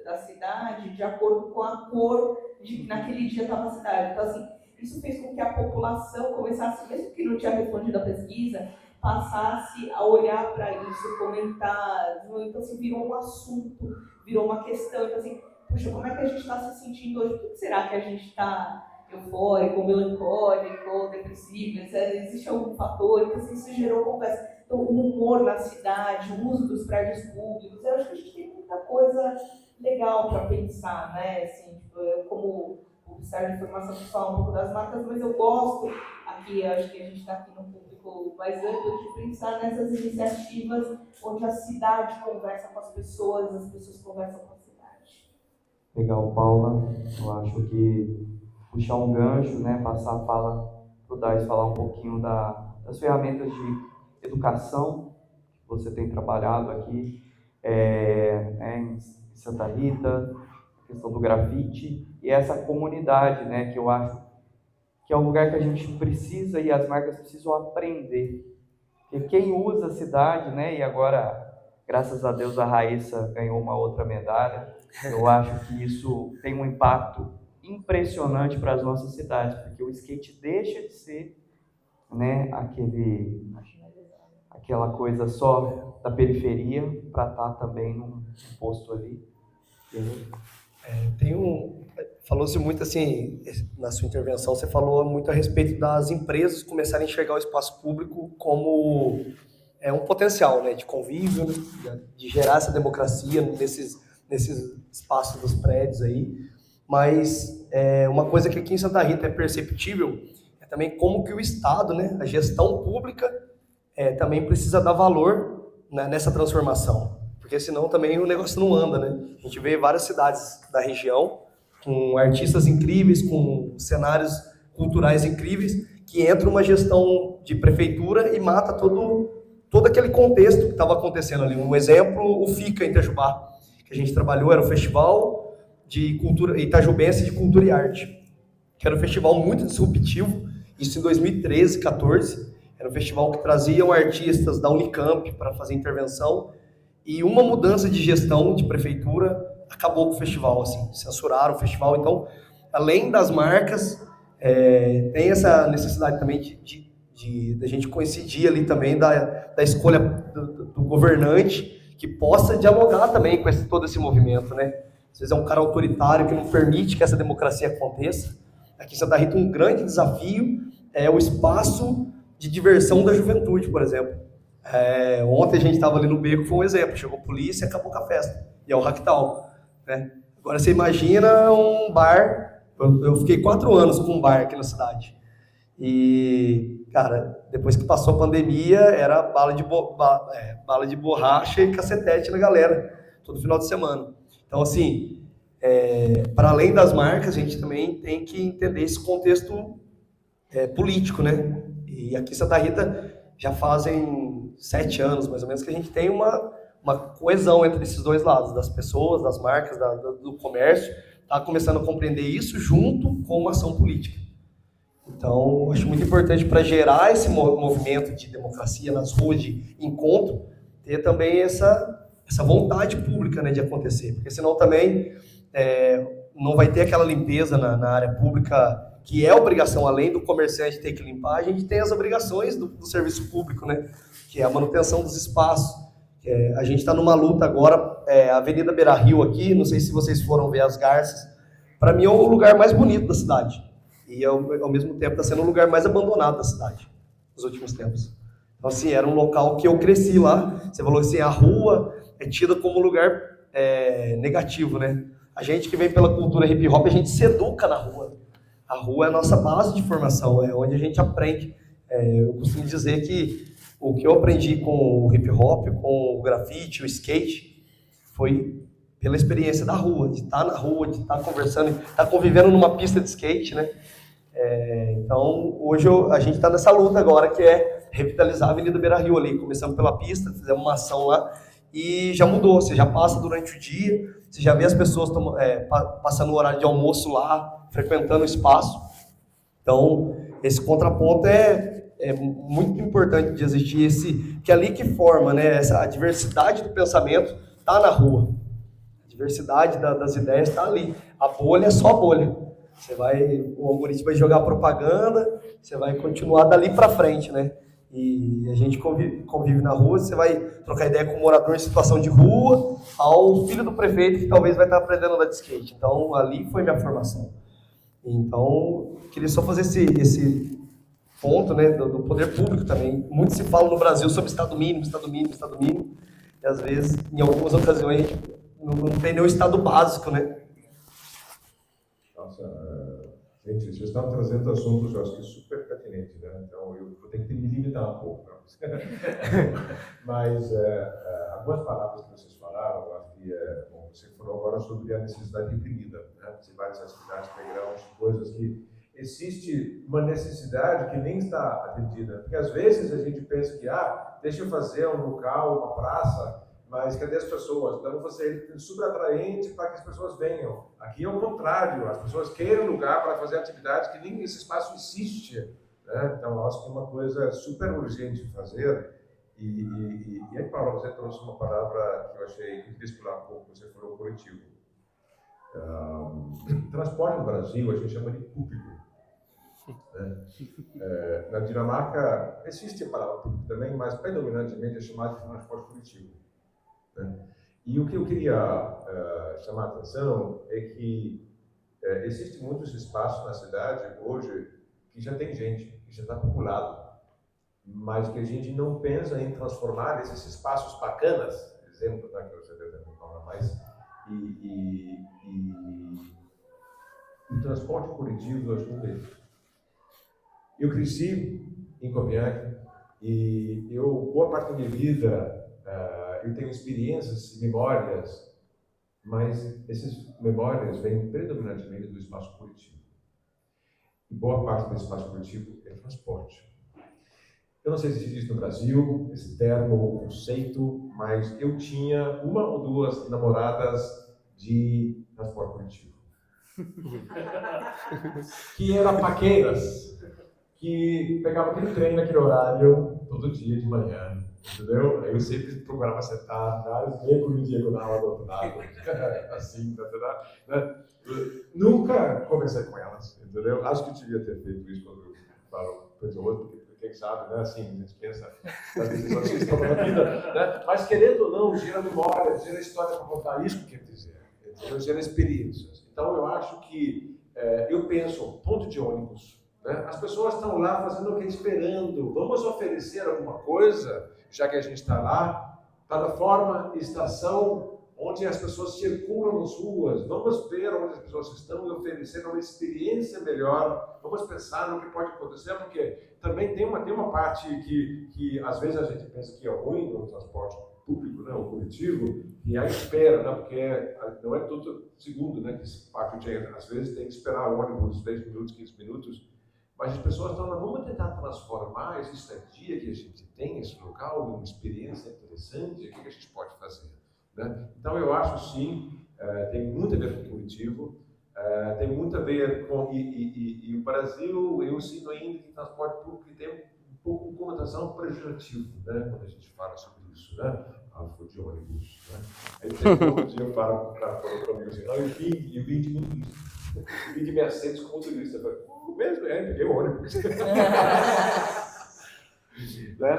da cidade de acordo com a cor de que naquele dia estava a cidade. Então, assim, isso fez com que a população começasse, mesmo que não tinha respondido a pesquisa, passasse a olhar para isso, comentar. Então, assim, virou um assunto, virou uma questão. Então, assim, puxa, como é que a gente está se sentindo hoje? Por que será que a gente está eufórico, melancólico, depressivo? Existe algum fator? Então, assim, isso gerou conversa. Então, o humor na cidade, o uso dos prédios públicos, eu acho que a gente tem muita coisa legal para pensar, né? Assim, tipo, eu, como publicitário de informação, que fala um pouco das marcas, mas eu gosto aqui, eu acho que a gente está aqui num público mais amplo, de pensar nessas iniciativas onde a cidade conversa com as pessoas conversam com a cidade. Legal, Paula. Eu acho que puxar um gancho, né, passar a fala para o Dais falar um pouquinho das ferramentas de educação que você tem trabalhado aqui em Santa Rita, a questão do grafite e essa comunidade, né, que eu acho que é um lugar que a gente precisa e as marcas precisam aprender. Porque quem usa a cidade, né, e agora, graças a Deus, a Raíssa ganhou uma outra medalha, eu acho que isso tem um impacto impressionante para as nossas cidades, porque o skate deixa de ser, né, aquela coisa só da periferia para estar também num posto ali. Falou-se muito assim, na sua intervenção, você falou muito a respeito das empresas começarem a enxergar o espaço público como um potencial, né, de convívio, né, de gerar essa democracia nesses espaços dos prédios aí. Mas uma coisa que aqui em Santa Rita é perceptível é também como que o Estado, né, a gestão pública, também precisa dar valor, né, nessa transformação. Porque senão também o negócio não anda, né? A gente vê várias cidades da região com artistas incríveis, com cenários culturais incríveis, que entra uma gestão de prefeitura e mata todo aquele contexto que estava acontecendo ali. Um exemplo, o FICA em Itajubá, que a gente trabalhou, era o Festival de Cultura Itajubense de Cultura e Arte, que era um festival muito disruptivo, isso em 2013, 2014. Era um festival que traziam artistas da Unicamp para fazer intervenção, e uma mudança de gestão de prefeitura acabou com o festival, assim, censuraram o festival. Então, além das marcas, tem essa necessidade também de a gente coincidir ali também da escolha do governante, que possa dialogar também com todo esse movimento, né? Às vezes é um cara autoritário que não permite que essa democracia aconteça. Aqui em Santa Rita, um grande desafio é o espaço de diversão da juventude, por exemplo. Ontem a gente estava ali no beco, foi um exemplo, chegou a polícia e acabou com a festa, e é o Ractal, né? Agora você imagina um bar, eu fiquei 4 anos com um bar aqui na cidade, e, cara, depois que passou a pandemia, era bala de borracha e cacetete na galera, todo final de semana. Então, assim, para além das marcas, a gente também tem que entender esse contexto político, né? E aqui em Santa Rita já fazem 7 anos, mais ou menos, que a gente tem uma coesão entre esses dois lados, das pessoas, das marcas, do comércio, está começando a compreender isso junto com uma ação política. Então, acho muito importante para gerar esse movimento de democracia nas ruas, de encontro, ter também essa vontade pública, né, de acontecer, porque senão também não vai ter aquela limpeza na área pública, que é obrigação, além do comerciante ter que limpar, a gente tem as obrigações do serviço público, né, que é a manutenção dos espaços. A gente está numa luta agora, a Avenida Beira-Rio aqui, não sei se vocês foram ver as garças, para mim é o lugar mais bonito da cidade, e ao mesmo tempo está sendo o lugar mais abandonado da cidade, nos últimos tempos. Então, assim, era um local que eu cresci lá. Você falou assim, a rua é tida como um lugar negativo, né? A gente que vem pela cultura hip-hop, a gente se educa na rua. A rua é a nossa base de formação, é onde a gente aprende. Eu costumo dizer que o que eu aprendi com o hip-hop, com o grafite, o skate, foi pela experiência da rua, de estar na rua, de estar conversando, de estar convivendo numa pista de skate, né? Então, hoje a gente está nessa luta agora, que é revitalizar a Avenida Beira-Rio ali. Começamos pela pista, fizemos uma ação lá, e já mudou. Você já passa durante o dia, você já vê as pessoas passando o horário de almoço lá, frequentando o espaço. Então, esse contraponto é muito importante de existir, que é ali que forma, né, essa a diversidade do pensamento está na rua. A diversidade das ideias está ali. A bolha é só bolha. O algoritmo vai jogar propaganda, você vai continuar dali para frente, né? E a gente convive na rua, você vai trocar ideia com um morador em situação de rua, ao filho do prefeito que talvez vai estar aprendendo a andar de skate. Então, ali foi minha formação. Então, queria só fazer esse ponto, né, do poder público também. Muito se fala no Brasil sobre Estado mínimo, Estado mínimo, Estado mínimo, e às vezes, em algumas ocasiões, a gente não tem nenhum Estado básico, né? Nossa, gente, vocês estão trazendo assuntos, eu acho que super pertinentes, né? Então, eu vou ter que me limitar um pouco, né? Mas algumas palavras que vocês falaram, eu acho que bom, você falou agora sobre a necessidade reprimida, né? De várias atividades, playgrounds, coisas que existe uma necessidade que nem está atendida. Porque às vezes a gente pensa que, deixa eu fazer um local, uma praça, mas cadê as pessoas? Então, você é super atraente para que as pessoas venham. Aqui é o contrário, as pessoas querem lugar para fazer atividades que nem esse espaço existe. Né? Então, eu acho que é uma coisa super urgente de fazer. E aí, Paulo, você trouxe uma palavra que eu achei que quis falar um pouco, você falou coletivo. Transporte no Brasil, a gente chama de público. Né? Na Dinamarca, existe a palavra público também, mas predominantemente é chamado de transporte coletivo. Né? E o que eu queria chamar a atenção é que existe muitos espaços na cidade hoje que já tem gente, que já está populado, mas que a gente não pensa em transformar esses espaços bacanas, exemplo, né, que você deu tempo mais, e o transporte coletivo ajuda isso. Eu cresci em Copenhague e boa parte da minha vida, eu tenho experiências e memórias, mas essas memórias vêm predominantemente do espaço coletivo. E boa parte do espaço coletivo é transporte. Eu não sei se existe no Brasil esse termo ou conceito, mas eu tinha uma ou duas namoradas de transporte coletivo. Que eram paqueras, que pegavam aquele trem naquele horário, todo dia de manhã, entendeu? Aí eu sempre procurava sentar atrás, ver com o diagonal do outro lado, assim, né? Nunca conversei com elas, entendeu? Acho que eu devia ter feito isso quando eu falo para o outro, porque quem sabe, né? Assim, a gente pensa nas decisões que estão na vida, né? Mas querendo ou não, gera memória, gera história para contar, isso que quer dizer, entendeu? Gera experiências. Então eu acho que, eu penso, ponto de ônibus, né? As pessoas estão lá fazendo o que? Esperando. Vamos oferecer alguma coisa, já que a gente está lá, plataforma, estação, onde as pessoas circulam nas ruas. Vamos ver onde as pessoas estão e oferecer uma experiência melhor. Vamos pensar no que pode acontecer, porque também tem uma parte que às vezes a gente pensa que é ruim no transporte público, né, o coletivo, e a espera, né, porque não é todo segundo, né, que se parte o dia. Às vezes tem que esperar o ônibus 10 minutos, 15 minutos, mas as pessoas estão lá, vamos tentar transformar esse estadia que a gente tem, esse local, numa experiência interessante, o que a gente pode fazer? Né? Então eu acho sim, tem muito a ver com o coletivo, tem muito a ver com, e o Brasil, eu sinto ainda que o transporte público tem um pouco de conotação pejorativa, né, quando a gente fala sobre isso, né? Foi de ônibus, né? Aí todo dia eu falo para o amigo assim, eu vim de motorista, eu vim de Mercedes como motorista, eu falei, mesmo, peguei o ônibus. Né?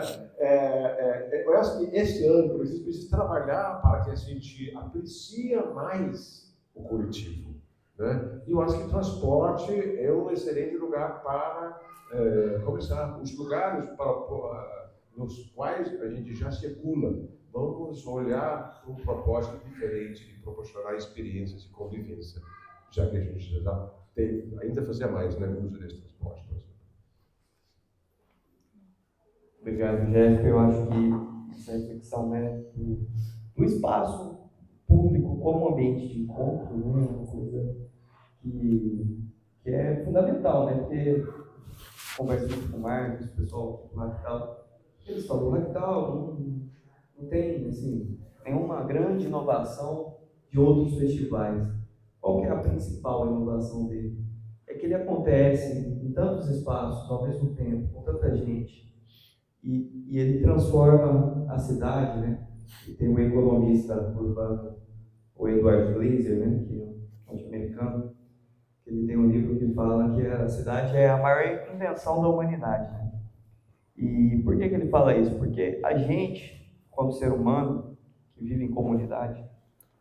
Eu acho que este ano, a gente precisa trabalhar para que a gente aprecie mais o coletivo. Né? E eu acho que o transporte é um excelente lugar para começar. Os lugares nos quais a gente já circula, vamos olhar para um propósito diferente de proporcionar experiências de convivência, já que a gente já tem, ainda fazer mais, né, uso desse transporte, por exemplo. Obrigado, Jéssica. Eu acho que essa reflexão, né, do espaço público como ambiente de encontro, né, é uma coisa que é fundamental, né? Porque conversa muito com o Marcos, o pessoal do Lactal, eles falam, o Lactal não tem, assim, nenhuma grande inovação de outros festivais. Qual que é a principal inovação dele? É que ele acontece em tantos espaços ao mesmo tempo, com tanta gente, e ele transforma a cidade, né? E tem um economista urbano, o Edward Glaeser, né? Que é um norte-americano, que ele tem um livro que fala que a cidade é a maior invenção da humanidade, né? E por que ele fala isso? Porque a gente, como ser humano que vive em comunidade,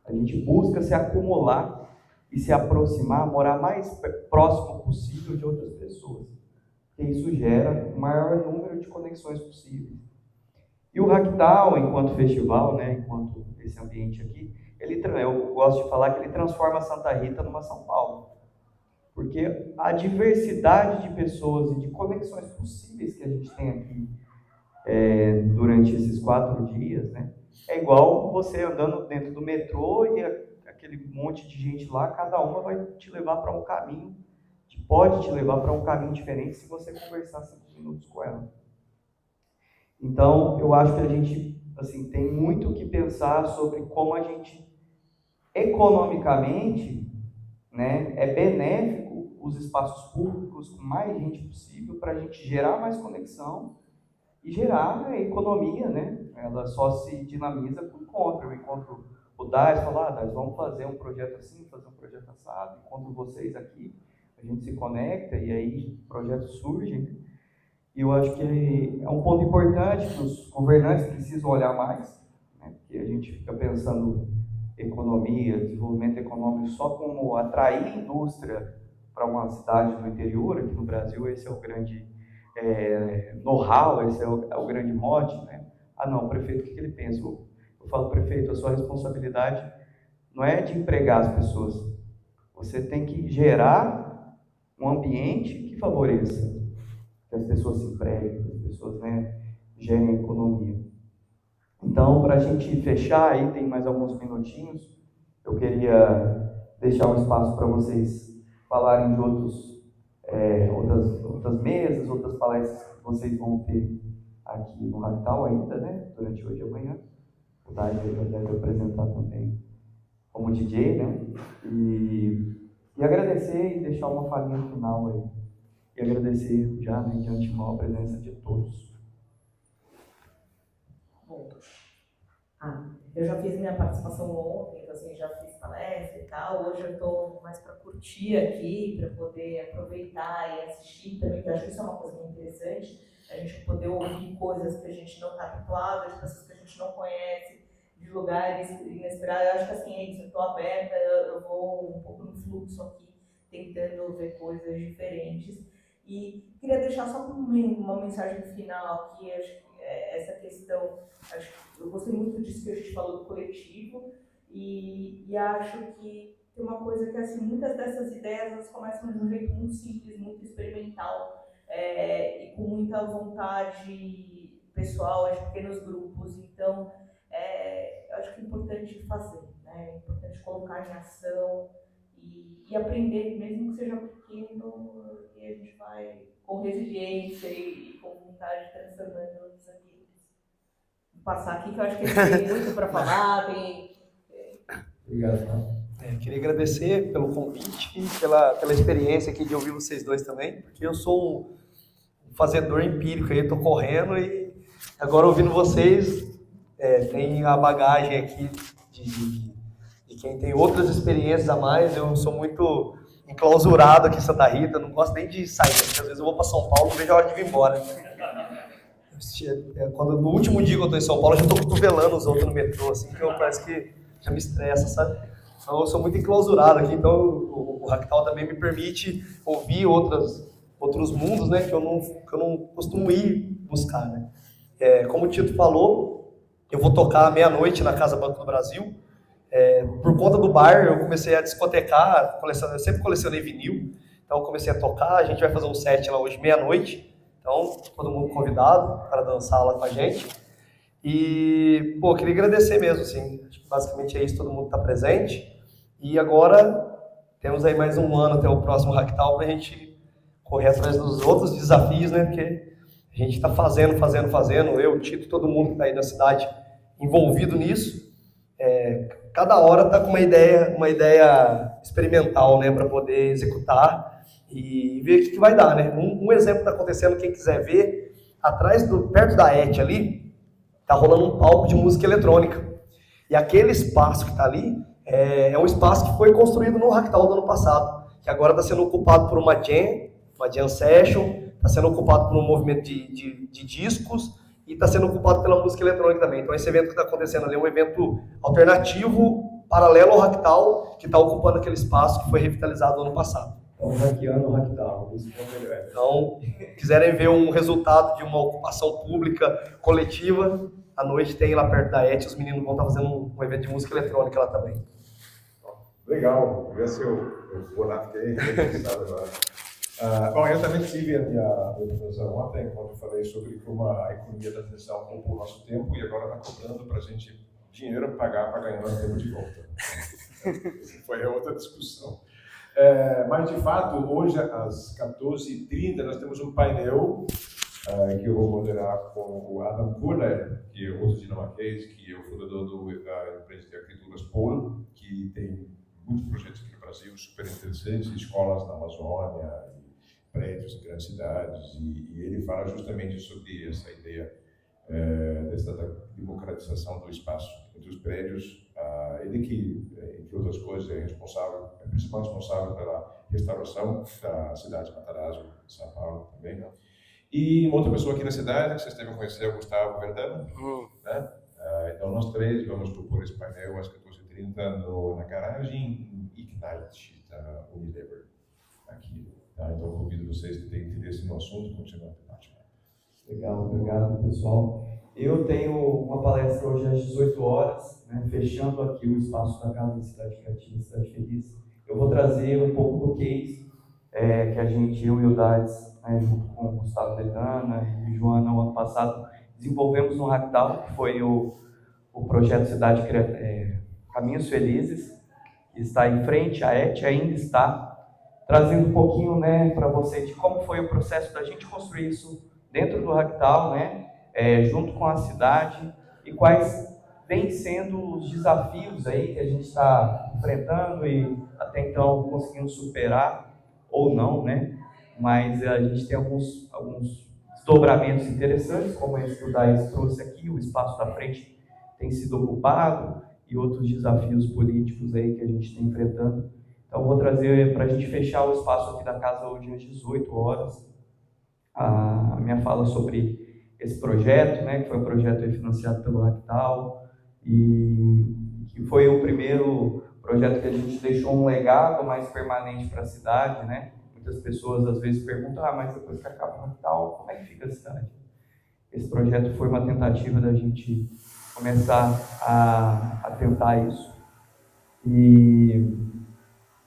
a gente busca se acumular e se aproximar, morar mais próximo possível de outras pessoas. Porque isso gera o maior número de conexões possíveis. E o Hacktown, enquanto festival, né, enquanto esse ambiente aqui, eu gosto de falar que ele transforma Santa Rita numa São Paulo. Porque a diversidade de pessoas e de conexões possíveis que a gente tem aqui durante esses 4 dias, né, é igual você andando dentro do metrô e aquele monte de gente lá, cada uma vai te levar para um caminho, pode te levar para um caminho diferente se você conversar 5 minutos com ela. Então, eu acho que a gente assim, tem muito o que pensar sobre como a gente, economicamente, né, é benéfico os espaços públicos com mais gente possível para a gente gerar mais conexão e gerar economia, né? Ela só se dinamiza com o encontro. Eu encontro o Dais, falo, Dais, vamos fazer um projeto assim, fazer um projeto assado, encontro vocês aqui, a gente se conecta e aí projetos surgem. E eu acho que é um ponto importante que os governantes precisam olhar mais, né? Porque a gente fica pensando economia, desenvolvimento econômico só como atrair indústria para uma cidade do interior. Aqui no Brasil esse é o grande know-how, esse é o grande mote, né? Não, o prefeito, o que ele pensa? Eu falo, prefeito, a sua responsabilidade não é de empregar as pessoas, você tem que gerar um ambiente que favoreça que as pessoas se empreguem, que as pessoas, né, gerem economia. Então, para a gente fechar, aí tem mais alguns minutinhos, eu queria deixar um espaço para vocês falarem de outras mesas, outras palestras que vocês vão ter aqui no Hacktown ainda, né, durante hoje e amanhã. O Dai deve apresentar também como DJ, né, e agradecer e deixar uma falinha final aí. E agradecer já, né, de antemão a presença de todos. Bom, eu já fiz minha participação ontem, então assim, já fiz palestra e tal. Hoje eu estou mais para curtir aqui, para poder aproveitar e assistir também, que eu acho que isso é uma coisa muito interessante, a gente poder ouvir coisas que a gente não está habituado, de pessoas que a gente não conhece, de lugares inesperados. Eu acho que assim, é isso, eu estou aberta, eu vou um pouco no fluxo aqui, tentando ver coisas diferentes. E queria deixar só uma mensagem final aqui, acho que essa questão, eu gostei muito disso que a gente falou do coletivo, e acho que tem uma coisa que, assim, muitas dessas ideias elas começam de um jeito muito simples, muito experimental, e com muita vontade pessoal, de pequenos grupos. Então, eu acho que é importante fazer, né? É importante colocar em ação e aprender, mesmo que seja pequeno, e a gente vai com resiliência e com vontade transformando outros ambientes. Vou passar aqui que eu acho que tem muito para falar. Obrigado. Queria agradecer pelo convite e pela experiência aqui de ouvir vocês dois também, porque eu sou um fazedor empírico aí, estou correndo e agora ouvindo vocês, tem a bagagem aqui de quem tem outras experiências a mais. Eu sou muito enclausurado aqui em Santa Rita, não gosto nem de sair, porque às vezes eu vou para São Paulo e vejo a hora de vir embora. No último dia que eu estou em São Paulo, eu já estou cotovelando os outros no metrô, assim, que parece que já me estressa, sabe? Então eu sou muito enclausurado aqui, então o Hacktown também me permite ouvir outros mundos, né, que eu não costumo ir buscar, né? Como o Tito falou, eu vou tocar à meia-noite na Casa Banco do Brasil. Por conta do bar, eu comecei a discotecar, eu sempre colecionei vinil, então eu comecei a tocar. A gente vai fazer um set lá hoje, meia-noite, então todo mundo convidado para dançar lá com a gente. E, queria agradecer mesmo, assim, acho que basicamente é isso, todo mundo está presente. E agora, temos aí mais um ano até o próximo Hacktown para a gente correr atrás dos outros desafios, né, porque a gente está fazendo, eu, o Tito, todo mundo que está aí na cidade envolvido nisso. Cada hora está com uma ideia experimental, né, para poder executar. e ver o que vai dar, né? Um exemplo que está acontecendo, quem quiser ver, perto da ET ali, tá rolando um palco de música eletrônica. E aquele espaço que está ali é um espaço que foi construído no Hacktal do ano passado, que agora está sendo ocupado por uma jam session, está sendo ocupado por um movimento de discos e está sendo ocupado pela música eletrônica também. Então esse evento que está acontecendo ali é um evento alternativo, paralelo ao Hacktal, que está ocupando aquele espaço que foi revitalizado no ano passado. Estamos hackeando o Hacktal, isso que é o melhor. Então, quiserem ver um resultado de uma ocupação pública coletiva, à noite tem lá perto da ET, os meninos vão estar fazendo um evento de música eletrônica lá também. Legal, ver se eu vou lá, fiquei interessado agora. Bom, eu também tive a minha apresentação ontem, quando eu falei sobre como a economia da atenção roubou o nosso tempo e agora está cobrando para a gente dinheiro para ganhar nosso tempo de volta. Foi outra discussão. Mas, de fato, hoje, às 14h30, nós temos um painel que eu vou moderar com o Adam Kurler, que é outro dinamarquês, que é o fundador da empresa de arquiteturas Polo, que tem muitos projetos aqui no Brasil super interessantes, escolas na Amazônia, prédios em grandes cidades, e ele fala justamente sobre essa ideia dessa democratização do espaço entre os prédios. Ele que, entre outras coisas, é o principal responsável pela restauração da cidade de Matarazzo, em São Paulo também. E uma outra pessoa aqui na cidade, que vocês devem conhecer, é o Gustavo Verdano. Né? Então, nós três vamos propor esse painel às 14h30 na garagem Ignite da Unilever, aqui. Tá? Então, eu convido vocês que têm interesse no assunto a continuar a temática. Legal, obrigado, pessoal. Eu tenho uma palestra hoje às 18 horas, né, fechando aqui o espaço da Casa da Cidade Criativa, Cidade Feliz. Eu vou trazer um pouco do case que a gente, eu e o Dades, junto com o Gustavo Dedana e Joana, no ano passado, desenvolvemos no Hacktal, que foi o projeto Cidade Caminhos Felizes, que está em frente à ET, ainda está, trazendo um pouquinho, né, para vocês de como foi o processo da gente construir isso dentro do Hacktal, né, junto com a cidade, e quais vêm sendo os desafios aí que a gente está enfrentando e até então conseguindo superar, ou não, né, mas a gente tem alguns desdobramentos interessantes, como esse que o Dais trouxe aqui, o espaço da frente tem sido ocupado, e outros desafios políticos aí que a gente está enfrentando. Então, vou trazer para a gente fechar o espaço aqui da casa hoje às 18 horas, a minha fala sobre esse projeto, né, que foi um projeto financiado pelo Hacktal, e que foi o primeiro projeto que a gente deixou um legado mais permanente para a cidade, né? Muitas pessoas às vezes perguntam, mas depois que acaba o Hacktal, como é que fica a cidade? Esse projeto foi uma tentativa da gente começar a tentar isso. E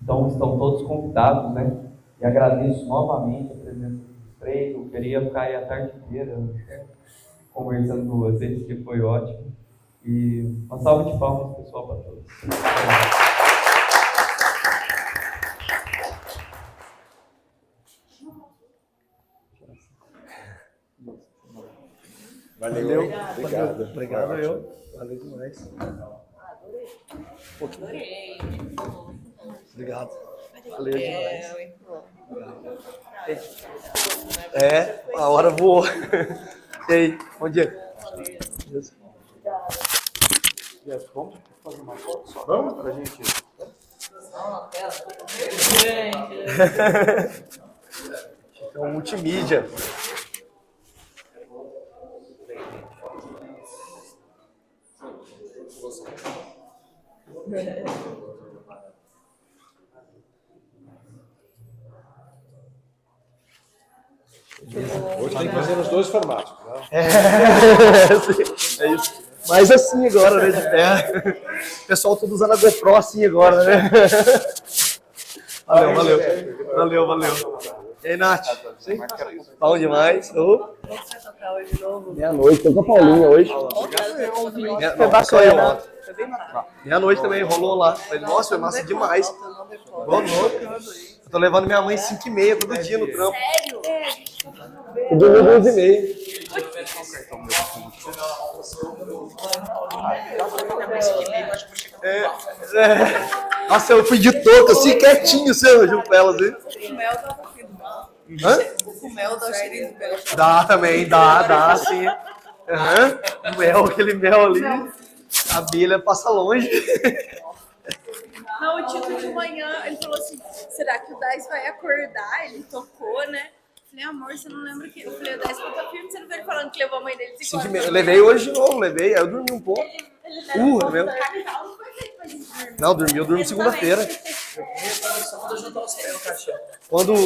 então estão todos convidados, né? E agradeço novamente a presença dos três. Eu queria ficar aí a tarde inteira conversando com vocês, que foi ótimo. E uma salva de palmas, pessoal, para todos. Valeu. Obrigado. Obrigado, eu. Valeu demais. Adorei. Obrigado. Valeu demais. A hora voou. E aí, bom dia. Vamos fazer uma foto só? Vamos? Para a gente. É um multimídia. Hoje tem que fazer nos dois formatos. Né? É isso. Mas assim agora, né? De terra. O pessoal todo usando a GoPro assim agora, né? Valeu. E aí, Nath? Sim? Bom demais. Meia-noite, tô com a Paulinha hoje. Só eu ontem. Meia-noite também, rolou lá. Falei, nossa, foi massa demais. Boa noite. Eu tô levando minha mãe 5h30 todo dia no trampo. Sério? Domingo 2h30. Nossa, eu fui de touca, assim, quietinho, seu, junto com elas, hein? O Mel tava Hã? O mel dá o cheirinho do mel. Dá também, dá sim. Aham. Mel, aquele mel ali. A Bíblia passa longe. Não, o Tito de manhã, ele falou assim, será que o Dais vai acordar? Ele tocou, né? Eu falei, amor, você não lembra que... Eu falei, o Dais contou filme, você não veio falando que levou a mãe dele 5 horas. Eu levei hoje de novo, levei. Aí eu dormi um pouco. É mesmo? Não, eu durmo segunda-feira. Só quando eu juntar os pés no caixão. Quando